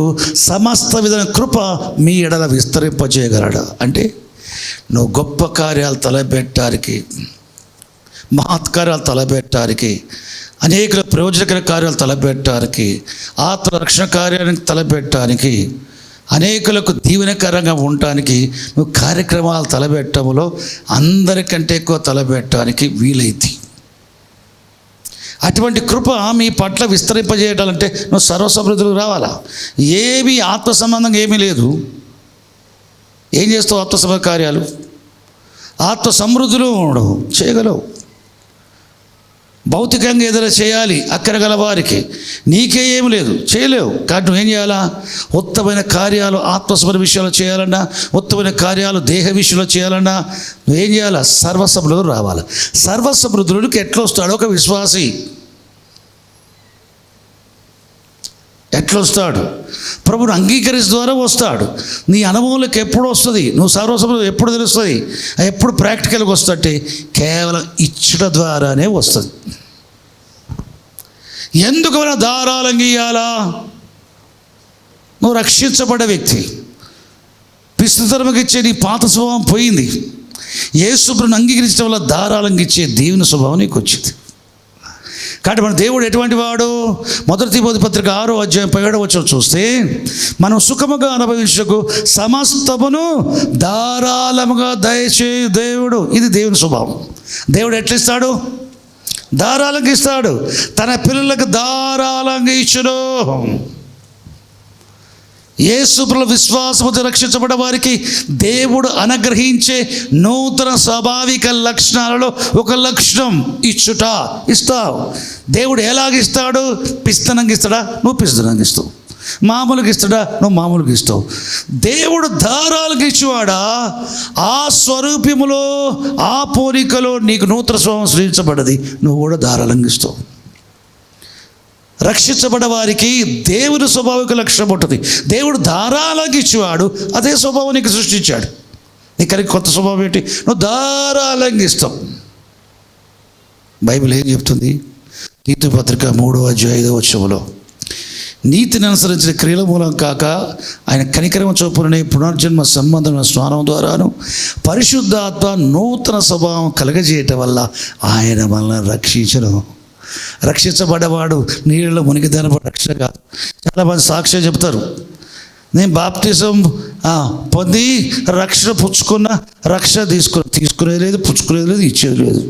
సమస్త విధమైన కృప మీ ఎడల విస్తరింపజేయగలడు. అంటే నువ్వు గొప్ప కార్యాలు తలపెట్టడానికి, మహత్కార్యాలు తలపెట్టడానికి, అనేక ప్రయోజనకర కార్యాలు తలపెట్టడానికి, ఆత్మరక్షణ కార్యానికి తలపెట్టడానికి, అనేకులకు దీవెనకరంగా ఉండటానికి నువ్వు కార్యక్రమాలు తలపెట్టడంలో అందరికంటే ఎక్కువ తలపెట్టడానికి వీలైతే, అటువంటి కృప మీ పట్ల విస్తరింపజేయాలంటే నువ్వు సర్వసమృద్ధులకు రావాలా. ఏమీ ఆత్మ సంబంధంగా ఏమీ లేదు. ఏం చేస్తావు? ఆత్మ సంబంధ కార్యాలు ఆత్మ సమృద్ధిలో ఉండవు, చేయగలవు. భౌతికంగా ఏదైనా చేయాలి అక్కడ గల వారికి, నీకే ఏమి లేదు, చేయలేవు. కాబట్టి నువ్వేం చేయాలా? ఉత్తమైన కార్యాలు ఆత్మసమర విషయాలు చేయాలన్నా, ఉత్తమైన కార్యాలు దేహ విషయంలో చేయాలన్నా నువ్వేం చేయాలా? సర్వసమృద్ధులు రావాలి. సర్వసమృద్ధులకు ఎట్లా వస్తాడో ఒక విశ్వాసి ఎట్లా వస్తాడు? ప్రభుని అంగీకరించడం ద్వారా వస్తాడు. నీ అనుభవంలోకి ఎప్పుడు వస్తుంది? నువ్వు సర్వసమృద్ధులు ఎప్పుడు తెలుస్తుంది? ఎప్పుడు ప్రాక్టికల్గా వస్తుంటే కేవలం ఇచ్చట ద్వారానే వస్తుంది. ఎందుకు మన ధారాళంగా ఇయ్యాలా? నువ్వు రక్షించబడ్డ వ్యక్తి. పిస్తుతరముకి ఇచ్చే నీ పాత స్వభావం పోయింది. యేసుప్రభుని అంగీకరించడం వల్ల ధారాళంగా ఇచ్చే దేవుని స్వభావం నీకు వచ్చింది. కాబట్టి మన దేవుడు ఎటువంటి వాడు? మొదటి తిమోతి పత్రిక 6వ అధ్యాయం 7వ వచనం చూస్తే, మనం సుఖముగా అనుభవించకు సమస్తమును ధారాళముగా దయచేయు దేవుడు. ఇది దేవుని స్వభావం. దేవుడు ఎట్లా ఇస్తాడు? ధారాళంగా ఇస్తాడు. తన పిల్లలకు ధారాళంగా ఇచ్చును. యేసుప్రభుల విశ్వాసముతో రక్షించబడ్డ వారికి దేవుడు అనుగ్రహించే నూతన స్వాభావిక లక్షణాలలో ఒక లక్షణం ఇచ్చుట. ఇస్తావు. దేవుడు ఎలాగిస్తాడు? పిస్తనంగా ఇస్తాడా? నువ్వు పిస్తనంగా ఇస్తావు. మామూలుగా ఇస్తాడా? నువ్వు మామూలుగా ఇస్తావు. దేవుడు ధారాళంగా ఇచ్చేవాడా? ఆ స్వరూపములో ఆ పోలికలో నీకు నూతన స్వభావం సృష్టించబడ్డది, నువ్వు కూడా ధారాళంగా ఇస్తావు. రక్షించబడ్డ వారికి దేవుని స్వభావిక లక్షణం ఉంటుంది. దేవుడు ధారాళంగా ఇచ్చేవాడు, అదే స్వభావం నీకు సృష్టించాడు. నీకు కలిగి కొత్త స్వభావం ఏంటి? నువ్వు ధారాళంగా ఇస్తావు. బైబిల్ ఏం చెప్తుంది? తీతు పత్రిక 3వ అధ్యాయం 5వ వచనంలో, నీతిని అనుసరించిన క్రియల మూలం కాక ఆయన కనికరమ చొప్పున పునర్జన్మ సంబంధమైన స్నానం ద్వారాను పరిశుద్ధాత్మ నూతన స్వభావం కలగజేయటం వల్ల ఆయన మనల్ని రక్షించను. రక్షించబడ్డవాడు నీళ్ళలో మునిగిదాని రక్షణ కాదు. చాలామంది సాక్ష్యం చెప్తారు, నేను బాప్టిజం పొంది రక్షణ పుచ్చుకున్న, రక్షణ తీసుకునేది లేదు, పుచ్చుకునేది లేదు, ఇచ్చేది లేదు.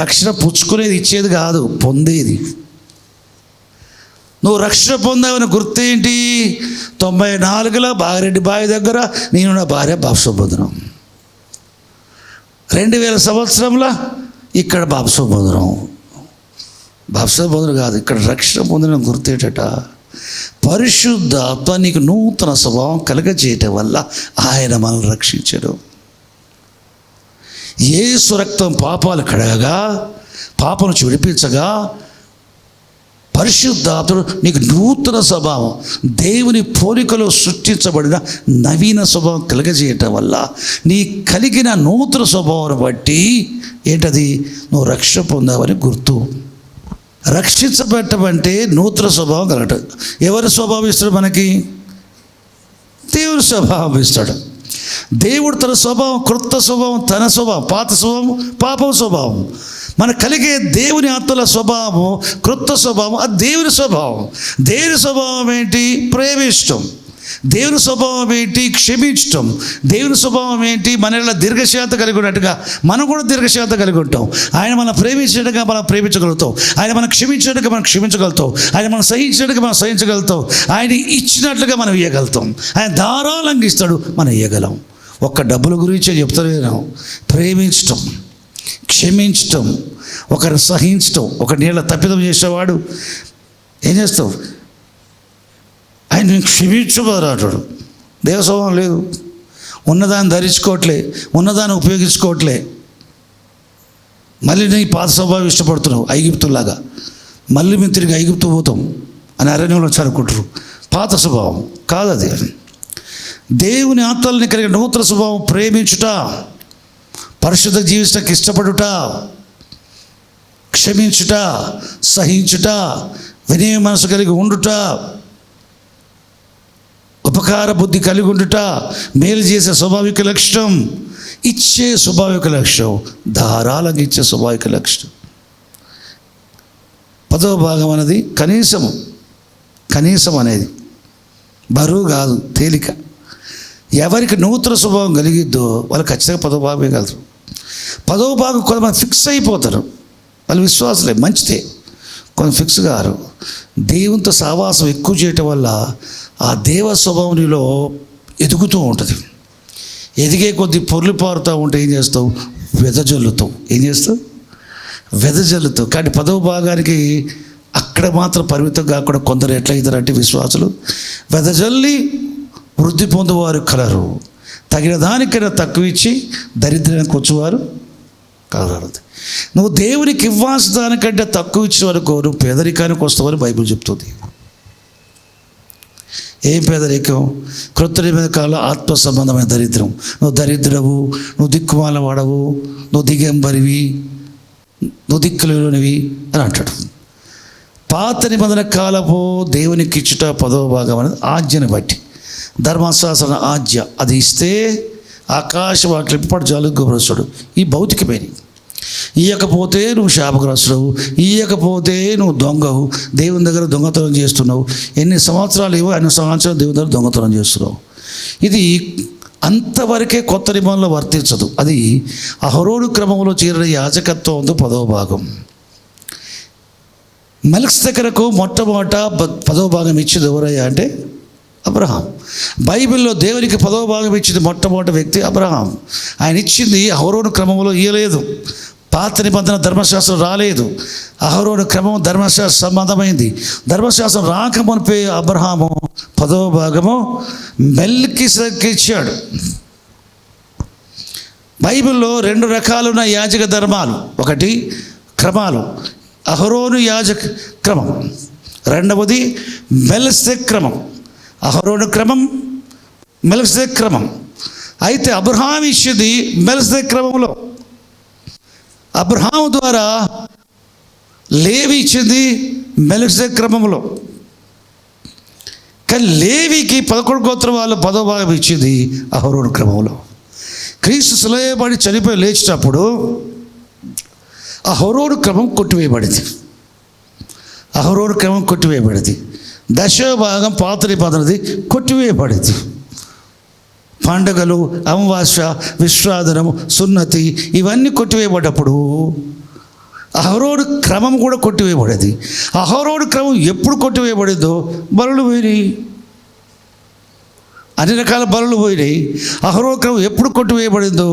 రక్షణ పుచ్చుకునేది ఇచ్చేది కాదు, పొందేది. నువ్వు రక్షణ పొందావని గుర్తేంటి? 94లో బాగిరెడ్డి బావి దగ్గర నేను నా భార్య బాప్టిజం పొందినాం. 2000 సంవత్సరంలో ఇక్కడ బాప్టిజం పొందినాం. బాప్టిజం పొందడం కాదు, ఇక్కడ రక్షణ పొందిన గుర్తేటట పరిశుద్ధాత్మ నీకు నూతన స్వభావం కలగజేయటం వల్ల ఆయన మనల్ని రక్షించడు. యేసు రక్తం పాపాలు కడగగా, పాపను విడిపించగా, పరిశుద్ధాత్ముడు నీకు నూతన స్వభావం, దేవుని పోలికలో సృష్టించబడిన నవీన స్వభావం కలగజేయటం వల్ల నీ కలిగిన నూతన స్వభావాన్ని బట్టి ఏంటది? నువ్వు రక్షణ పొందావని గుర్తు. రక్షించబట్టమంటే నూతన స్వభావం కలగటం. ఎవరి స్వభావం ఇస్తాడు మనకి? దేవుని స్వభావం ఇస్తాడు. దేవుడు తన స్వభావం, క్రొత్త స్వభావం, తన స్వభావం, పాత స్వభావం, పాపం స్వభావం. మనకు కలిగే దేవుని ఆత్మల స్వభావం, క్రొత్త స్వభావం, అది దేవుని స్వభావం. దేవుని స్వభావం ఏంటి? ప్రేమిష్టం. దేవుని స్వభావం ఏంటి? క్షమించటం. దేవుని స్వభావం ఏంటి? మనలో దీర్ఘశాంత కలిగి ఉన్నట్టుగా మనం కూడా దీర్ఘశాంత కలిగి ఉంటాం. ఆయన మనం ప్రేమించినట్టుగా మనం ప్రేమించగలుగుతాం. ఆయన మనం క్షమించినట్టుగా మనం క్షమించగలుగుతాం. ఆయన మనం సహించినట్టుగా మనం సహించగలుగుతాం. ఆయన ఇచ్చినట్లుగా మనం ఇవ్వగలుగుతాం. ఆయన ధారాళంగా ఇస్తాడు, మనం ఇవ్వగలం. ఒక్క డబ్బుల గురించే చెప్తలేను. ప్రేమించటం, క్షమించటం, ఒకరిని సహించటం. ఒక నీళ్ళ తప్పిదం చేసేవాడు ఏం చేస్తావు? ఆయన క్షమించబోరాడు. దేవ స్వభావం లేదు. ఉన్నదాన్ని ధరించుకోవట్లే, ఉన్నదాన్ని ఉపయోగించుకోవట్లే. మళ్ళీ నీ పాత స్వభావం ఇష్టపడుతున్నావు ఐగుప్తులాగా. మళ్ళీ మేము తిరిగి ఐగుప్తు పోతాం అని అరణ్యంలో చదువుకుంటారు. పాత స్వభావం కాదు అది. దేవుని ఆత్మల్ని కలిగిన నూతన స్వభావం ప్రేమించుట, పరిశుద్ధ జీవించడానికి ఇష్టపడుట, క్షమించుట, సహించుట, వినయ మనసు కలిగి ఉండుట, ఉపకార బుద్ధి కలిగి ఉండుట, మేలు చేసే స్వాభావిక లక్షణం, ఇచ్చే స్వాభావిక లక్షణం, ధారాళంగా ఇచ్చే స్వాభావిక లక్షణం. 10వ భాగం అనేది కనీసం అనేది బరువు కాదు, తేలిక. ఎవరికి నూతన స్వభావం కలిగిద్దో వాళ్ళు ఖచ్చితంగా 10వ భాగం వేయగలరు. 10వ భాగం కొంతమంది ఫిక్స్ అయిపోతారు. వాళ్ళు విశ్వాసులే, మంచిదే. కొంత ఫిక్స్ గారు. దేవునితో సహవాసం ఎక్కువ చేయటం వల్ల ఆ దేవ స్వభావం నీలో ఎదుగుతూ ఉంటుంది. ఎదిగే కొద్ది పొర్లు పారుతూ ఉంటే ఏం చేస్తావు? వెదజల్లుతావు. ఏం చేస్తావు? వెదజల్లుతూ. కానీ 10వ భాగానికి అక్కడ మాత్రం పరిమితం కాకుండా కొందరు ఎట్లయితారంటే విశ్వాసులు వెదజల్లి వృద్ధి పొందువారు కలరు, తగిన దానికైనా తక్కువ ఇచ్చి దరిద్రానికి వచ్చేవారు కలరు. నువ్వు దేవునికి ఇవ్వాల్సిన దానికంటే తక్కువ ఇచ్చే వరకు నువ్వు పేదరికానికి వస్తావని బైబిల్ చెప్తుంది. ఏం పేదరికం? కృత్రిమకాల ఆత్మ సంబంధమైన దరిద్రం. నువ్వు దరిద్రవు, నువ్వు దిక్కుమాల వాడవు, నువ్వు దిగంబరివి, నువ్వు దిక్కులేనివి అని అంటాడు. పాత నిబంధన కాలపు దేవునికి ఇచ్చుట 10వ భాగం అనేది ఆజ్ఞను బట్టి, ధర్మశాస్త్ర ఆజ్ఞ. అది ఇస్తే ఆకాశం వాటి ఇప్పటి జలుగుబరుస్తాడు. ఈ భౌతికమైన ఇయ్యకపోతే నువ్వు శాపగ్రస్తుడవు, ఇయ్యకపోతే నువ్వు దొంగవు, దేవుని దగ్గర దొంగతనం చేస్తున్నావు. ఎన్ని సంవత్సరాలు ఇవ్వ అన్ని సంవత్సరాలు దేవుని దగ్గర దొంగతనం చేస్తున్నావు. ఇది అంతవరకే కొత్త నిబంధనలో వర్తించదు. అది అహరోను క్రమంలో చేరిన యాజకత్వం 10వ భాగం. మెల్కిసెదెకుకు మొట్టమొదట 10వ భాగం ఇచ్చింది ఎవరయ్యా అంటే అబ్రహాం. బైబిల్లో దేవునికి 10వ భాగం ఇచ్చింది మొట్టమొదటి వ్యక్తి అబ్రహాం. ఆయన ఇచ్చింది అహరోను క్రమంలో ఇయ్యలేదు. పాత నిబంధన ధర్మశాస్త్రం రాలేదు. అహరోను క్రమం ధర్మశాస్త్ర సంబంధమైంది. ధర్మశాస్త్రం రాకమునిపే అబ్రహాము 10వ భాగము మెల్కిసెదెకుకు ఇచ్చాడు. బైబిల్లో 2 రకాలున్న యాజక ధర్మాలు. ఒకటి క్రమాలు, అహరోను యాజక క్రమం. రెండవది మెల్కిసెదెకు క్రమం. అహరోను క్రమం, మెల్కిసెదెకు క్రమం. అయితే అబ్రహాం ఇచ్చింది మెల్కిసెదెకు క్రమంలో. అబ్రహాం ద్వారా లేవి ఇచ్చింది మెల్కిసెదెకు క్రమంలో. కానీ లేవికి 11 గోత్రం వాళ్ళు 10వ భాగం ఇచ్చింది అహరోను క్రమంలో. క్రీస్తు సిలువపడి చనిపోయి లేచినప్పుడు అహరోను క్రమం కొట్టివేయబడింది. అహరోను క్రమం కొట్టివేయబడింది. 10వ భాగం పాత నిబంధనది కొట్టివేయబడింది. పండుగలు, అమావాస్య, విశ్రాధనము, సున్నతి ఇవన్నీ కొట్టివేయబడ్డప్పుడు అహరోను క్రమం కూడా కొట్టివేయబడేది. అహరోను క్రమం ఎప్పుడు కొట్టివేయబడిందో బలులు పోయినాయి, అన్ని రకాల బలులు పోయినాయి. అహరోను క్రమం ఎప్పుడు కొట్టివేయబడిందో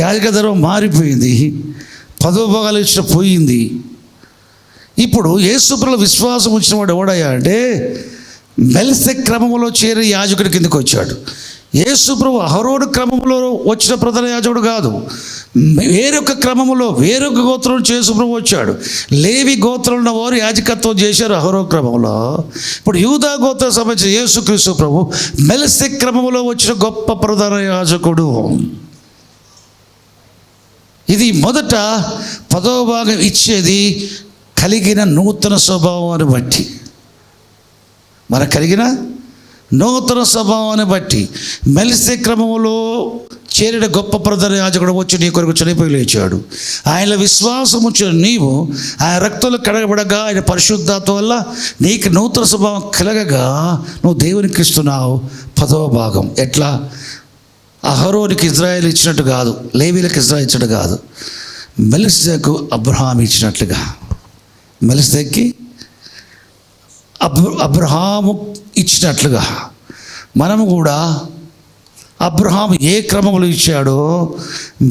యాజక ధర్మం మారిపోయింది, 10వ భాగాలు ఇచ్చిన పోయింది. ఇప్పుడు యేసుప్రభువులో విశ్వాసం ఉంచిన వాడు ఎవడయ్యా అంటే మెల్కిసెదెకు క్రమంలో చేరి యాజకుడి కిందకు వచ్చాడు. యేసుప్రభు అహరోను క్రమంలో వచ్చిన ప్రధాన యాజకుడు కాదు, వేరొక క్రమంలో వేరొక గోత్రం యేసుప్రభు వచ్చాడు. లేవి గోత్రంలో ఉన్న వారు యాజకత్వం చేశారు అహరోను క్రమంలో. ఇప్పుడు యూదా గోత్రం సంబంధించిన యేసుక్రీస్తు ప్రభు మెల్కిసెదెకు క్రమంలో వచ్చిన గొప్ప ప్రధాన యాజకుడు. ఇది మొదట 10వ భాగం ఇచ్చేది కలిగిన నూతన స్వభావాన్ని బట్టి, మనకు కలిగిన నూతన స్వభావాన్ని బట్టి. మెల్కిసెదెకు క్రమంలో చేరిన గొప్ప ప్రధాన యాజకుడు వచ్చి నీ కొరకు చనిపోయి లేచాడు. ఆయనలో విశ్వాసం ఉంచిన నీవు ఆయన రక్తంలో కడగబడగా ఆయన పరిశుద్ధాత్మ వల్ల నీకు నూతన స్వభావం కలగగా నువ్వు దేవునికి ఇస్తున్నావు 10వ భాగం. ఎట్లా? అహరోనికి ఇజ్రాయేల్ ఇచ్చినట్టు కాదు, లేవీలకు ఇజ్రాయేల్ ఇచ్చినట్టు కాదు, మెల్కిసెదెకుకు అబ్రహాం ఇచ్చినట్లుగా. మెల్కిసెదెకుకి అబ్రహాము ఇచ్చినట్లుగా మనము కూడా అబ్రహాం ఏ క్రమంలో ఇచ్చాడో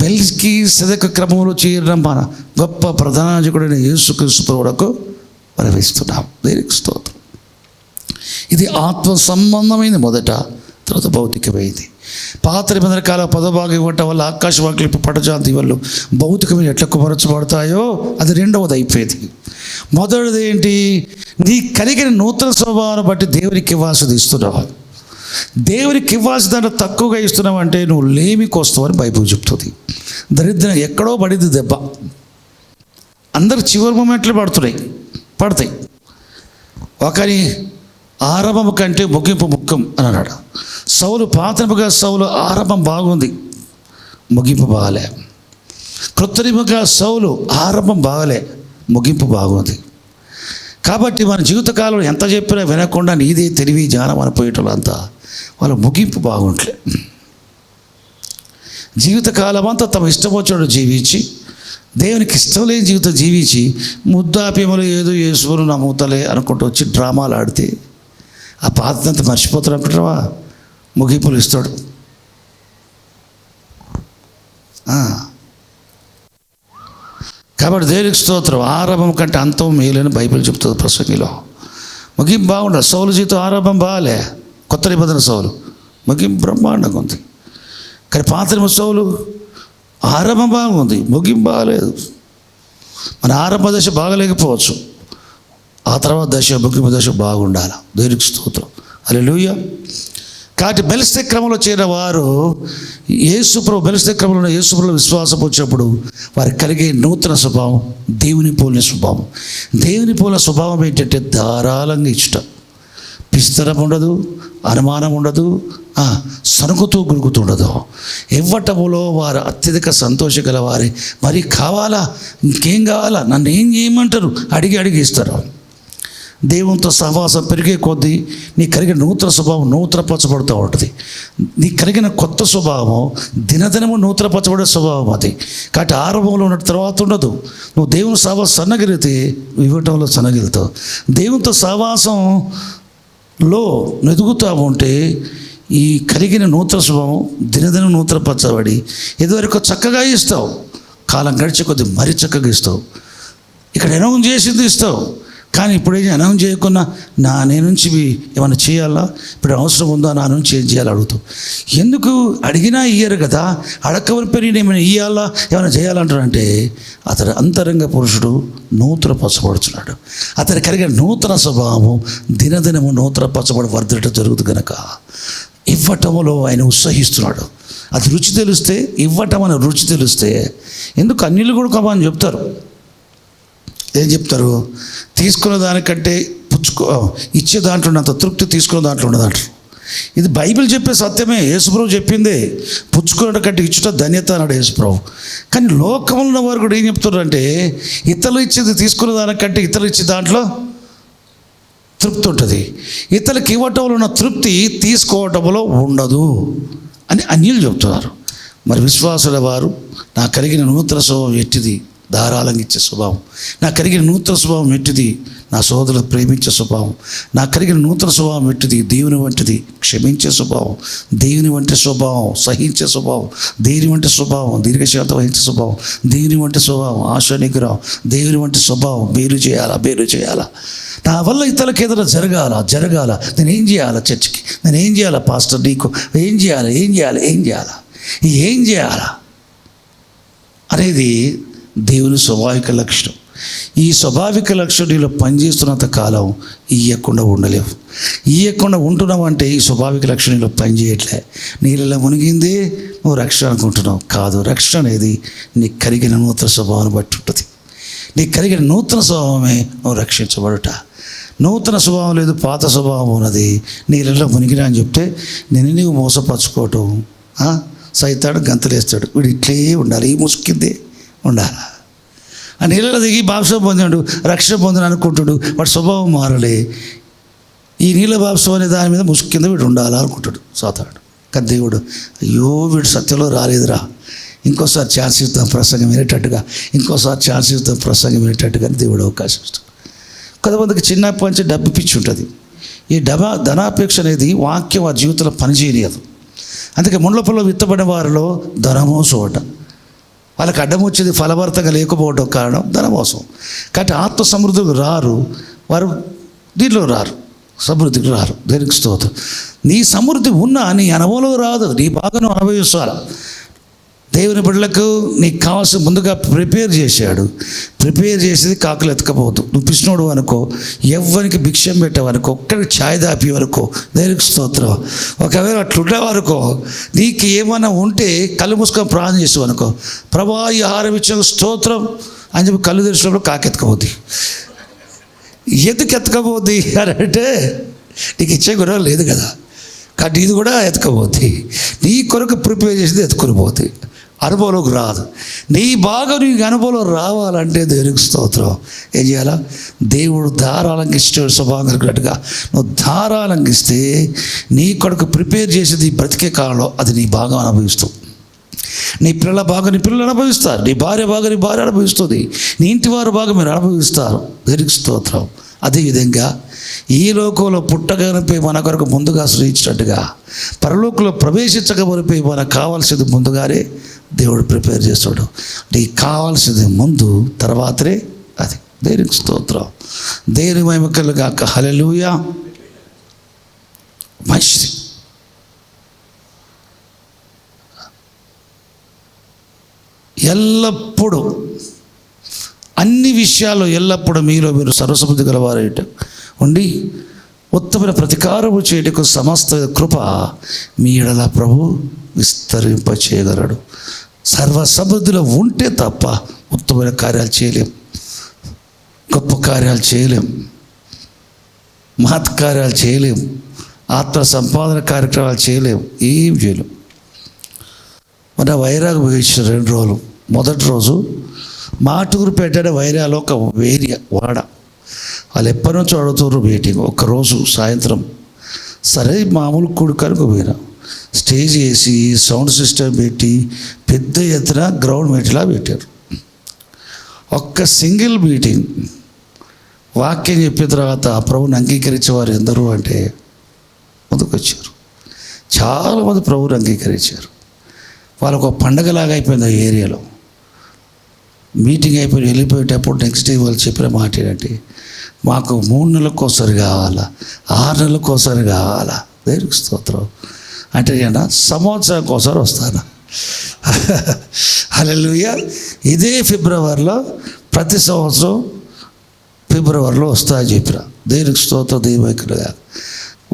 మెల్కిసెదెకు క్రమంలో చేరిన మన గొప్ప ప్రధాన యాజకుడైన యేసుక్రీస్తు వరకు ప్రవేశిస్తున్నాం. దేనికి స్తోత్రం. ఇది ఆత్మ సంబంధమైంది మొదట, తర్వాత భౌతికమైంది. పాత నిబంధన కాల 10వ భాగం ఇవ్వటం వల్ల ఆకాశవాకులు పటజాతి వాళ్ళు భౌతికమైన ఎట్లా కుమరచబడతాయో అది రెండవది అయిపోయింది. మొదటిది ఏంటి? నీ కలిగిన నూతన స్వభావాన్ని బట్టి దేవునికి ఇవ్వాల్సింది ఇస్తున్నావు. దేవునికి ఇవ్వాల్సిన దాంట్లో తక్కువగా ఇస్తున్నావు అంటే నువ్వు లేమికి వస్తావని బైబిల్ చెప్తుంది. దరిద్రం ఎక్కడో పడింది దెబ్బ. అందరు చివరి మూమెంట్లు పడతాయి. ఒకరి ఆరంభం కంటే ముగింపు ముఖ్యం అని అన్నాడు. సౌలు పాతనిముగా సౌలు ఆరంభం బాగుంది, ముగింపు బాగలే. కృత్రిమగా సౌలు ఆరంభం బాగలే, ముగింపు బాగుంది. కాబట్టి మన జీవితకాలంలో ఎంత చెప్పినా వినకుండా నీదే తెలివి జ్ఞానం అనిపోయేటోళ్ళు అంతా వాళ్ళ ముగింపు బాగుంటలే. జీవితకాలం అంతా తమ ఇష్టం వచ్చినట్టు జీవించి దేవునికి ఇష్టం లేని జీవితం జీవించి ముద్దాప్యములు ఏదో యేసును నమ్ముతలే అనుకుంటూ వచ్చి డ్రామాలు ఆడితే ఆ పాతంతా మర్చిపోతారు అనుకుంటావా? ముగింపులు ఇస్తాడు. కాబట్టి దేవునికి స్తోత్రం. ఆరంభం కంటే అంతం మేలని బైబిల్ చెప్తుంది ప్రసంగిలో. ముగింపు బాగుండదు. సౌలు జీవితం ఆరంభం బాగాలే, కొత్త నిబంధన సౌలు ముగింపు బ్రహ్మాండంగా ఉంది. కానీ పాత నిబంధన సౌలు ఆరంభం బాగుంది, ముగింపు బాగలేదు. మన ఆరంభ దశ బాగలేకపోవచ్చు, ఆ తర్వాత దశ ముగింపు దశ బాగుండాలి. దేవునికి స్తోత్రం. హల్లెలూయా. కాబట్టి బెలిస్తే క్రమంలో చేరిన వారు యేసుప్రభు బెలిస్తే క్రమంలో యేసుప్రభులో విశ్వాసం వచ్చినప్పుడు వారికి కలిగే నూతన స్వభావం దేవుని పోలిన స్వభావం. దేవుని పోలిన స్వభావం ఏంటంటే ధారాళంగా ఇష్టం, పిస్తరం ఉండదు, అనుమానం ఉండదు, సనుకుతూ గురుగుతుండదు. ఇవ్వటములో వారు అత్యధిక సంతోష గల వారి. మరి కావాలా, ఇంకేం కావాలా, నన్ను ఏం చేయమంటారు, అడిగి ఇస్తారు. దేవునితో సహవాసం పెరిగే కొద్దీ నీకు కలిగిన నూతన స్వభావం నూతనపరచబడుతూ ఉంటుంది. నీకు కలిగిన కొత్త స్వభావం దినదినము నూతనపరచబడే స్వభావం అది. కాబట్టి ఆరంభంలో ఉన్న తర్వాత ఉండదు. నువ్వు దేవుని సహవాసం సన్నగిలితే ఇవ్వటంలో సన్నగిలుతావు. దేవునితో సహవాసంలో ఎదుగుతూ ఉంటే ఈ కలిగిన నూతన స్వభావం దినదినం నూతనపరచబడి ఇదివరకు చక్కగా ఇస్తావు, కాలం గడిచే కొద్దీ మరీ చక్కగా ఇస్తావు. ఇక్కడ అనౌన్స్ చేసింది ఇస్తావు, కానీ ఇప్పుడు ఏం అనౌన్స్ చేయకుండా నీ నుంచి ఏమైనా చేయాలా, ఇప్పుడు అవసరం ఉందా, నా నుంచి ఏం చేయాలి అడుగుతావు. ఎందుకు అడిగినా ఇయ్యరు కదా, అడగవని పెరిగి ఏమైనా ఇయ్యాలా, ఏమైనా చేయాలంటాడంటే అతడు అంతరంగ పురుషుడు నూతనపరచబడుతున్నాడు. అతని కలిగిన నూతన స్వభావం దినదినము నూతనపరచబడి వర్ధట జరుగుతుంది కనుక ఇవ్వటంలో ఆయన ఉత్సహిస్తున్నాడు. అది రుచి తెలిస్తే, ఇవ్వటం అనే రుచి తెలిస్తే, ఎందుకు అన్నిళ్ళు కూడా కమని చెప్తారు. ఏం చెప్తారు? తీసుకున్న దానికంటే ఇచ్చే దాంట్లో ఉన్నంత తృప్తి తీసుకున్న దాంట్లో ఉండదంటారు. ఇది బైబిల్ చెప్పే సత్యమే. యేసుప్రభు చెప్పిందే, పుచ్చుకున్న కంటే ఇచ్చుట ధన్యత అన్నాడు యేసుప్రభు. కానీ లోకంలో ఉన్న వారు కూడా ఏం చెప్తున్నారంటే ఇతరులు ఇచ్చేది తీసుకున్న దానికంటే ఇతరులు ఇచ్చే దాంట్లో తృప్తి ఉంటుంది, ఇతరులకు ఇవ్వటంలో ఉన్న తృప్తి తీసుకోవటంలో ఉండదు అని అన్యులు చెప్తున్నారు. మరి విశ్వాసుల వారు నా కలిగిన నూతన స్వభావం ఎట్టిది, ధారాళంగా ఇచ్చే స్వభావం. నాకు కలిగిన నూతన స్వభావం ఎట్టిది, నా సోదరులకు ప్రేమించే స్వభావం. నాకు కలిగిన నూతన స్వభావం ఎట్టిది, దేవుని వంటిది, క్షమించే స్వభావం, దేవుని వంటి స్వభావం, సహించే స్వభావం, దేవుని వంటి స్వభావం, దీర్ఘశాంతం వహించే స్వభావం, దేవుని వంటి స్వభావం, ఆశ నిగ్రహం, దేవుని వంటి స్వభావం. బేరు చేయాలా, నా వల్ల ఇతరులకు ఏదైనా జరగాల, నేను ఏం చేయాలా, చర్చికి నేను ఏం చేయాలా, పాస్టర్ నీకు ఏం చేయాలా అనేది దేవుని స్వాభావిక లక్షణం. ఈ స్వాభావిక లక్షణం నీలో పనిచేస్తున్నంత కాలం ఇయ్యకుండా ఉండలేవు. ఇయ్యకుండా ఉంటున్నావంటే ఈ స్వాభావిక లక్షణం నీలో పనిచేయట్లే. నీళ్ళలో మునిగిందే నువ్వు రక్షణ అనుకుంటున్నావు. కాదు, రక్షణ అనేది నీకు కలిగిన నూతన స్వభావాన్ని బట్టి ఉంటుంది. నీకు కలిగిన నూతన స్వభావమే నువ్వు రక్షించబడుట. నూతన స్వభావం లేదు, పాత స్వభావం ఉన్నది. నీళ్ళలో మునిగినా అని చెప్తే నీవు మోసపరచుకోవటం, సైతాడు గంతులేస్తాడు, వీడు ఇట్లే ఉండాలి, ఈ ముసుకిందే ఉండాలి. ఆ నీళ్ళలో దిగి బాప్సం పొందాడు, రక్షణ పొందాడు అనుకుంటాడు, వాడు స్వభావం మారలే. ఈ నీళ్ళ బాప్సం అనే దాని మీద ముసుగు కింద వీడు ఉండాలి అనుకుంటాడు సాతాడు. కానీ దేవుడు అయ్యో వీడు సత్యంలో రాలేదురా, ఇంకోసారి ఛాన్స్ ఇస్తాం ప్రసంగం వినేటట్టుగా, దేవుడు అవకాశం ఇస్తాడు. కొంతమందికి చిన్నప్పటి నుంచి డబ్బు పిచ్చి ఉంటుంది. ఈ ధనాపేక్ష అనేది వాక్యం ఆ జీవితంలో పనిచేయలేదు. అందుకే ముళ్ళపల్లో విత్తబడిన వారిలో ధనమోసం వాళ్ళకి అడ్డం వచ్చేది ఫలభరితంగా లేకపోవడం కారణం ధనమోసం. కాబట్టి ఆత్మ సమృద్ధికి రారు వారు, దీనిలో రారు, సమృద్ధికి రారు. దేనికి స్తోత్రం. నీ సమృద్ధి ఉన్నా నీ అనుభవంలో రాదు, నీ బాగా నువ్వు అనుభవిస్తాను. దేవుని బిడ్డలకు నీకు కావాల్సిన ముందుగా ప్రిపేర్ చేసేది కాకులు ఎత్తుకపోవద్దు. నువ్వు పిచ్చినోడు అనుకో, ఎవ్వరికి భిక్షం పెట్టవనుకో, ఒక్కడికి ఛాయ్ దాపి వరకు, దేవునికి స్తోత్రం. ఒకవేళ అట్లుండేవనుకో, నీకు ఏమైనా ఉంటే కళ్ళు మూసుకొని ప్రార్థన చేసేవనుకో, ప్రభా ఈ ఆహారం ఇచ్చిన స్తోత్రం అని చెప్పి కళ్ళు తెరిచినప్పుడు కాకెత్తుకపోద్ది. ఎందుకు ఎత్తుకపోద్ది అని అంటే నీకు ఇచ్చే గుణం లేదు కదా, కాబట్టి ఇది కూడా ఎత్తుకపోద్ది. నీ కొరకు ప్రిపేర్ చేసేది ఎత్తుకొని పోతుంది, అనుభవంలోకి రాదు. నీ భాగం నీకు అనుభవంలో రావాలంటే దేవునికి స్తోత్రం. ఏం చేయాలా? దేవుడు ధారాళంగా ఇష్టం స్వభావం కలిగినట్టుగా నువ్వు ధారాళంగా ఇస్తే నీ కొరకు ప్రిపేర్ చేసేది బ్రతికే కాలంలో అది నీ భాగం అనుభవిస్తావు. నీ పిల్లల భాగం నీ పిల్లలు అనుభవిస్తారు, నీ భార్య భాగం నీ భార్య అనుభవిస్తుంది, నీ ఇంటి వారి భాగం మీరు అనుభవిస్తారు. దేవునికి స్తోత్రం. అదేవిధంగా ఈ లోకంలో పుట్టగనిపై మన కొరకు ముందుగా సృష్టించినట్టుగా పరలోకంలో ప్రవేశించకపోయిపోయి మనకు కావాల్సింది ముందుగానే దేవుడు ప్రిపేర్ చేస్తాడు. నీకు కావాల్సింది ముందు, తర్వాతనే అది. దేవునికి స్తోత్రం, దేవుని మహిమ కలుగాక. హల్లెలూయా. మంచిది. ఎల్లప్పుడూ అన్ని విషయాల్లో ఎల్లప్పుడూ మీలో మీరు సర్వసమృద్ధి గలవారైట ఉండి ఉత్తమైన ప్రతికారము చేయటకు సమస్త కృప మీ ఎడల ప్రభు విస్తరింప చేయగలడు. సర్వసమృద్ధిలో ఉంటే తప్ప ఉత్తమైన కార్యాలు చేయలేం, గొప్ప కార్యాలు చేయలేం, మహత్కార్యాలు చేయలేం, ఆత్మ సంపాదన కార్యక్రమాలు చేయలేం, ఏం చేయలేం. మన వైరాగ్ ఇచ్చిన 2 రోజులు. మొదటి రోజు మాటూరుపేట వైరాలో ఒక ఏరియా వాడ, వాళ్ళు ఎప్పటి నుంచో అడుగుతారు మీటింగ్. ఒక్కరోజు సాయంత్రం సరే మామూలు కూడుకలకు పోయినా, స్టేజ్ వేసి సౌండ్ సిస్టమ్ పెట్టి పెద్ద ఎత్తున గ్రౌండ్ మీటింగ్లా పెట్టారు. ఒక్క సింగిల్ మీటింగ్ వాక్యం చెప్పిన తర్వాత ప్రభుని అంగీకరించేవారు ఎందరూ అంటే ముందుకు వచ్చారు. చాలామంది ప్రభుని అంగీకరించారు. వాళ్ళకు ఒక పండగలాగా అయిపోయింది ఆ ఏరియాలో. మీటింగ్ అయిపోయి వెళ్ళిపోయేటప్పుడు నెక్స్ట్ డే వాళ్ళు చెప్పిన మాట ఏంటంటే, మాకు 3 నెలలకు ఒకసారి కావాలా, 6 నెలలకు ఒకసారి కావాలా. దేవునికి స్తోత్రం. అంటే నేను సంవత్సరానికి ఒకసారి వస్తాను. హల్లెలూయా. ఇదే ఫిబ్రవరిలో, ప్రతి సంవత్సరం ఫిబ్రవరిలో వస్తాయని చెప్పిన. దేవునికి స్తోత్రం, దేవునిగా.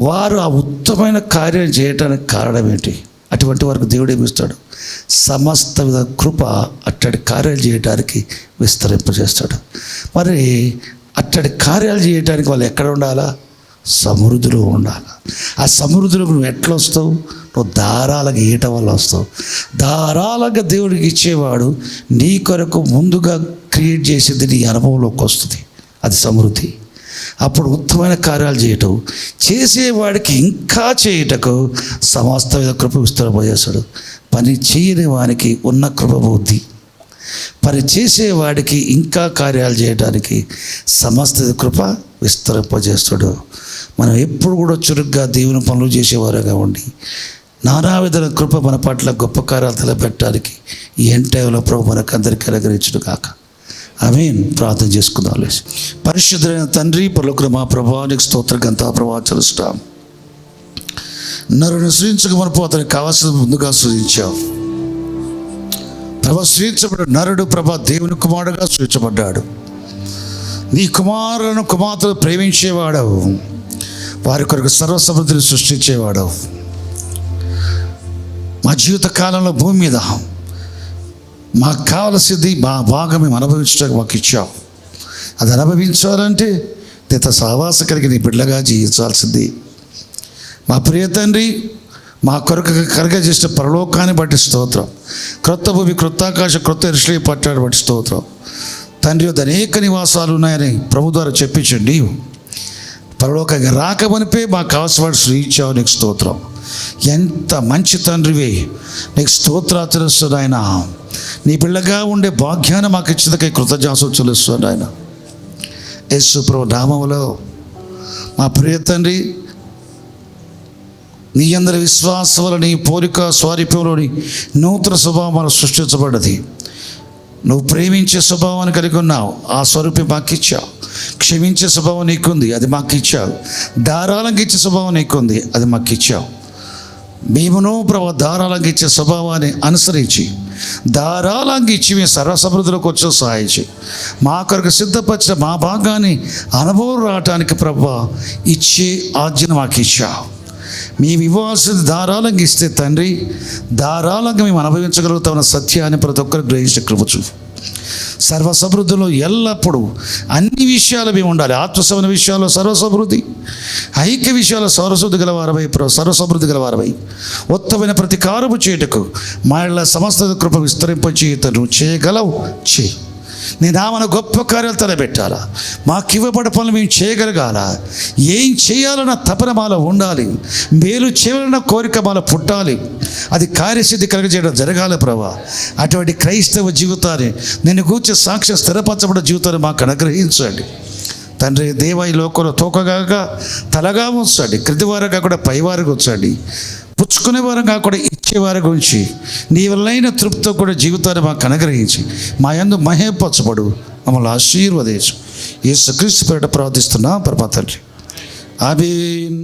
వారు ఆ ఉత్తమైన కార్యం చేయటానికి కారణం ఏంటి? అటువంటి వారికి దేవుడు ఏమిస్తాడు? సమస్త విధ కృప అట్టడి కార్యాలు చేయడానికి విస్తరింపజేస్తాడు. మరి అట్టడి కార్యాలు చేయడానికి వాళ్ళు ఎక్కడ ఉండాలా? సమృద్ధిలో ఉండాలి. ఆ సమృద్ధిలో నువ్వు ఎట్లా వస్తావు? నువ్వు ధారాళంగా ఇయ్యటం వల్ల వస్తావు. ధారాళంగా దేవుడికి ఇచ్చేవాడు నీ కొరకు ముందుగా క్రియేట్ చేసేది నీ అనుభవంలోకి వస్తుంది. అది సమృద్ధి. అప్పుడు ఉత్తమమైన కార్యాలు చేయటం, చేసేవాడికి ఇంకా చేయుటకు సమస్త విధ కృప విస్తరింపజేస్తాడు. పని చేయని వానికి ఉన్న కృప బుద్ధి, పని చేసేవాడికి ఇంకా కార్యాలు చేయడానికి సమస్త కృప విస్తరింపజేస్తాడు. మనం ఎప్పుడు కూడా చురుగ్గా దేవుని పనులు చేసేవారుగా ఉండి నానా విధమైన కృప మన పట్ల గొప్ప కార్యాలు తలపెట్టడానికి ఈ ఎంటైలో ప్రభు మనకు అందరికీ అనుగ్రహించును కాక. ఆమేన్. ప్రార్థన చేసుకుందాం. పరిశుద్ధులైన తండ్రి, పరలోకమున మా ప్రభువా, నీకు స్తోత్ర గంతా ప్రభావ చెల్లిస్తాం. నరుని సృజించక మనపు అతనికి కావాల్సిన ముందుగా సృజించావు ప్రభా. సృజించబడ్డ నరుడు ప్రభా దేవుని కుమారుడుగా సృజించబడ్డాడు. నీ కుమారులను కుమార్తెను ప్రేమించేవాడవు, వారి కొరకు సర్వసమృద్ధిని సృష్టించేవాడవు. మా జీవిత కాలంలో భూమి మీద మాకు కావలసింది మా భాగం మేము అనుభవించడానికి మాకు ఇచ్చావు. అది అనుభవించాలంటే నీతో సహవాస కలిగి నీ బిడ్డగా జీవించాల్సింది. మా ప్రియ తండ్రి, మా కొరకు కరగజేసిన పరలోకాన్ని బట్టి స్తోత్రం. క్రొత్త భూమి, క్రొత్త ఆకాశం, క్రొత్త యెరూషలేము పట్టణాన్ని బట్టి స్తోత్రం. తండ్రి, అనేక నివాసాలు ఉన్నాయని ప్రభు ద్వారా చెప్పించండి. నీవు పరలోకంగా రాకమనిపే మాకు కావాల్సిన వాడు సృజించావు. నీకు స్తోత్రం. ఎంత మంచి తండ్రివే, నీకు స్తోత్రాచరిస్తున్నాను ఆయన. నీ పిల్లగా ఉండే భాగ్యాన్ని మాకు ఇచ్చినకై కృతజ్ఞతలు చెల్లిస్తున్నాను ఆయన. యేసు ప్రభు నామములో మా ప్రియ తండ్రి, నీ అందరి విశ్వాసం వల్ల నీ పోలిక స్వారూప్యంలోని నూతన స్వభావం మనకు సృష్టించబడ్డది. నువ్వు ప్రేమించే స్వభావాన్ని కలిగి ఉన్నావు, ఆ స్వరూపం మాకు ఇచ్చావు. క్షమించే స్వభావం నీకుంది, అది మాకు ఇచ్చావు. ధారాళంగా ఇచ్చే స్వభావం నీకుంది, అది మాకు ఇచ్చావు. మేమును ప్రభు ధారాళంగా ఇచ్చే స్వభావాన్ని అనుసరించి ధారాళంగా ఇచ్చి మేము సర్వసమృద్ధిలోకి వచ్చే సహాయం చేయి. మా కొరకు సిద్ధపరిచిన మా భాగాన్ని అనుభవం రావటానికి ప్రభు ఇచ్చే ఆజ్ఞను మాకు ఇచ్చావు. మేము ఇవ్వాల్సింది ధారాళంగా ఇస్తే తండ్రి, ధారాళంగా మేము అనుభవించగలుగుతామన్న సత్యాన్ని ప్రతి ఒక్కరు గ్రహించే కృప చూపు. సర్వసమృద్ధిలో ఎల్లప్పుడూ అన్ని విషయాలు మేము ఉండాలి. ఆత్మసమైన విషయాల్లో సర్వసమృద్ధి, ఐక్య విషయాల్లో సర్వశుద్ధి గలవారమై సర్వసమృద్ధి గలవారమై ఉత్తమైన ప్రతికారము చేయుటకు మా ఇళ్ళ సమస్త కృప విస్తరింపచేయుట నువ్వు చేయగలవు. చేయి. నీ నామన గొప్ప కార్యాలు తలబెట్టాలా, మాకు ఇవ్వబడ పనులు మేము చేయగలగాల. ఏం చేయాలన్న తపన మాలో ఉండాలి, మేలు చేయాలన్న కోరిక మాలో పుట్టాలి. అది కార్యసిద్ధి కలగజేయడం జరగాలి ప్రభా. అటువంటి క్రైస్తవ జీవితాన్ని, నిన్ను కూర్చే సాక్ష్యం స్థిరపరచబడిన జీవితాన్ని మాకు అనుగ్రహించండి తండ్రి. దేవ, ఈ లోకంలో తోకగా తలగా ఉంచండి, క్రిందివారుగా కూడా పైవారుగా ఉంచండి. పుచ్చుకునేవారు కాకుండా ఇచ్చేవారి గురించి నీ వల్లైన తృప్తితో కూడా జీవితాన్ని మాకు అనుగ్రహించి మా యందు మహేపరచబడు, మమ్మల్ని ఆశీర్వదించు. యేసుక్రీస్తు పేరిట ప్రార్థిస్తున్నా పరమ తండ్రి. ఆమేన్.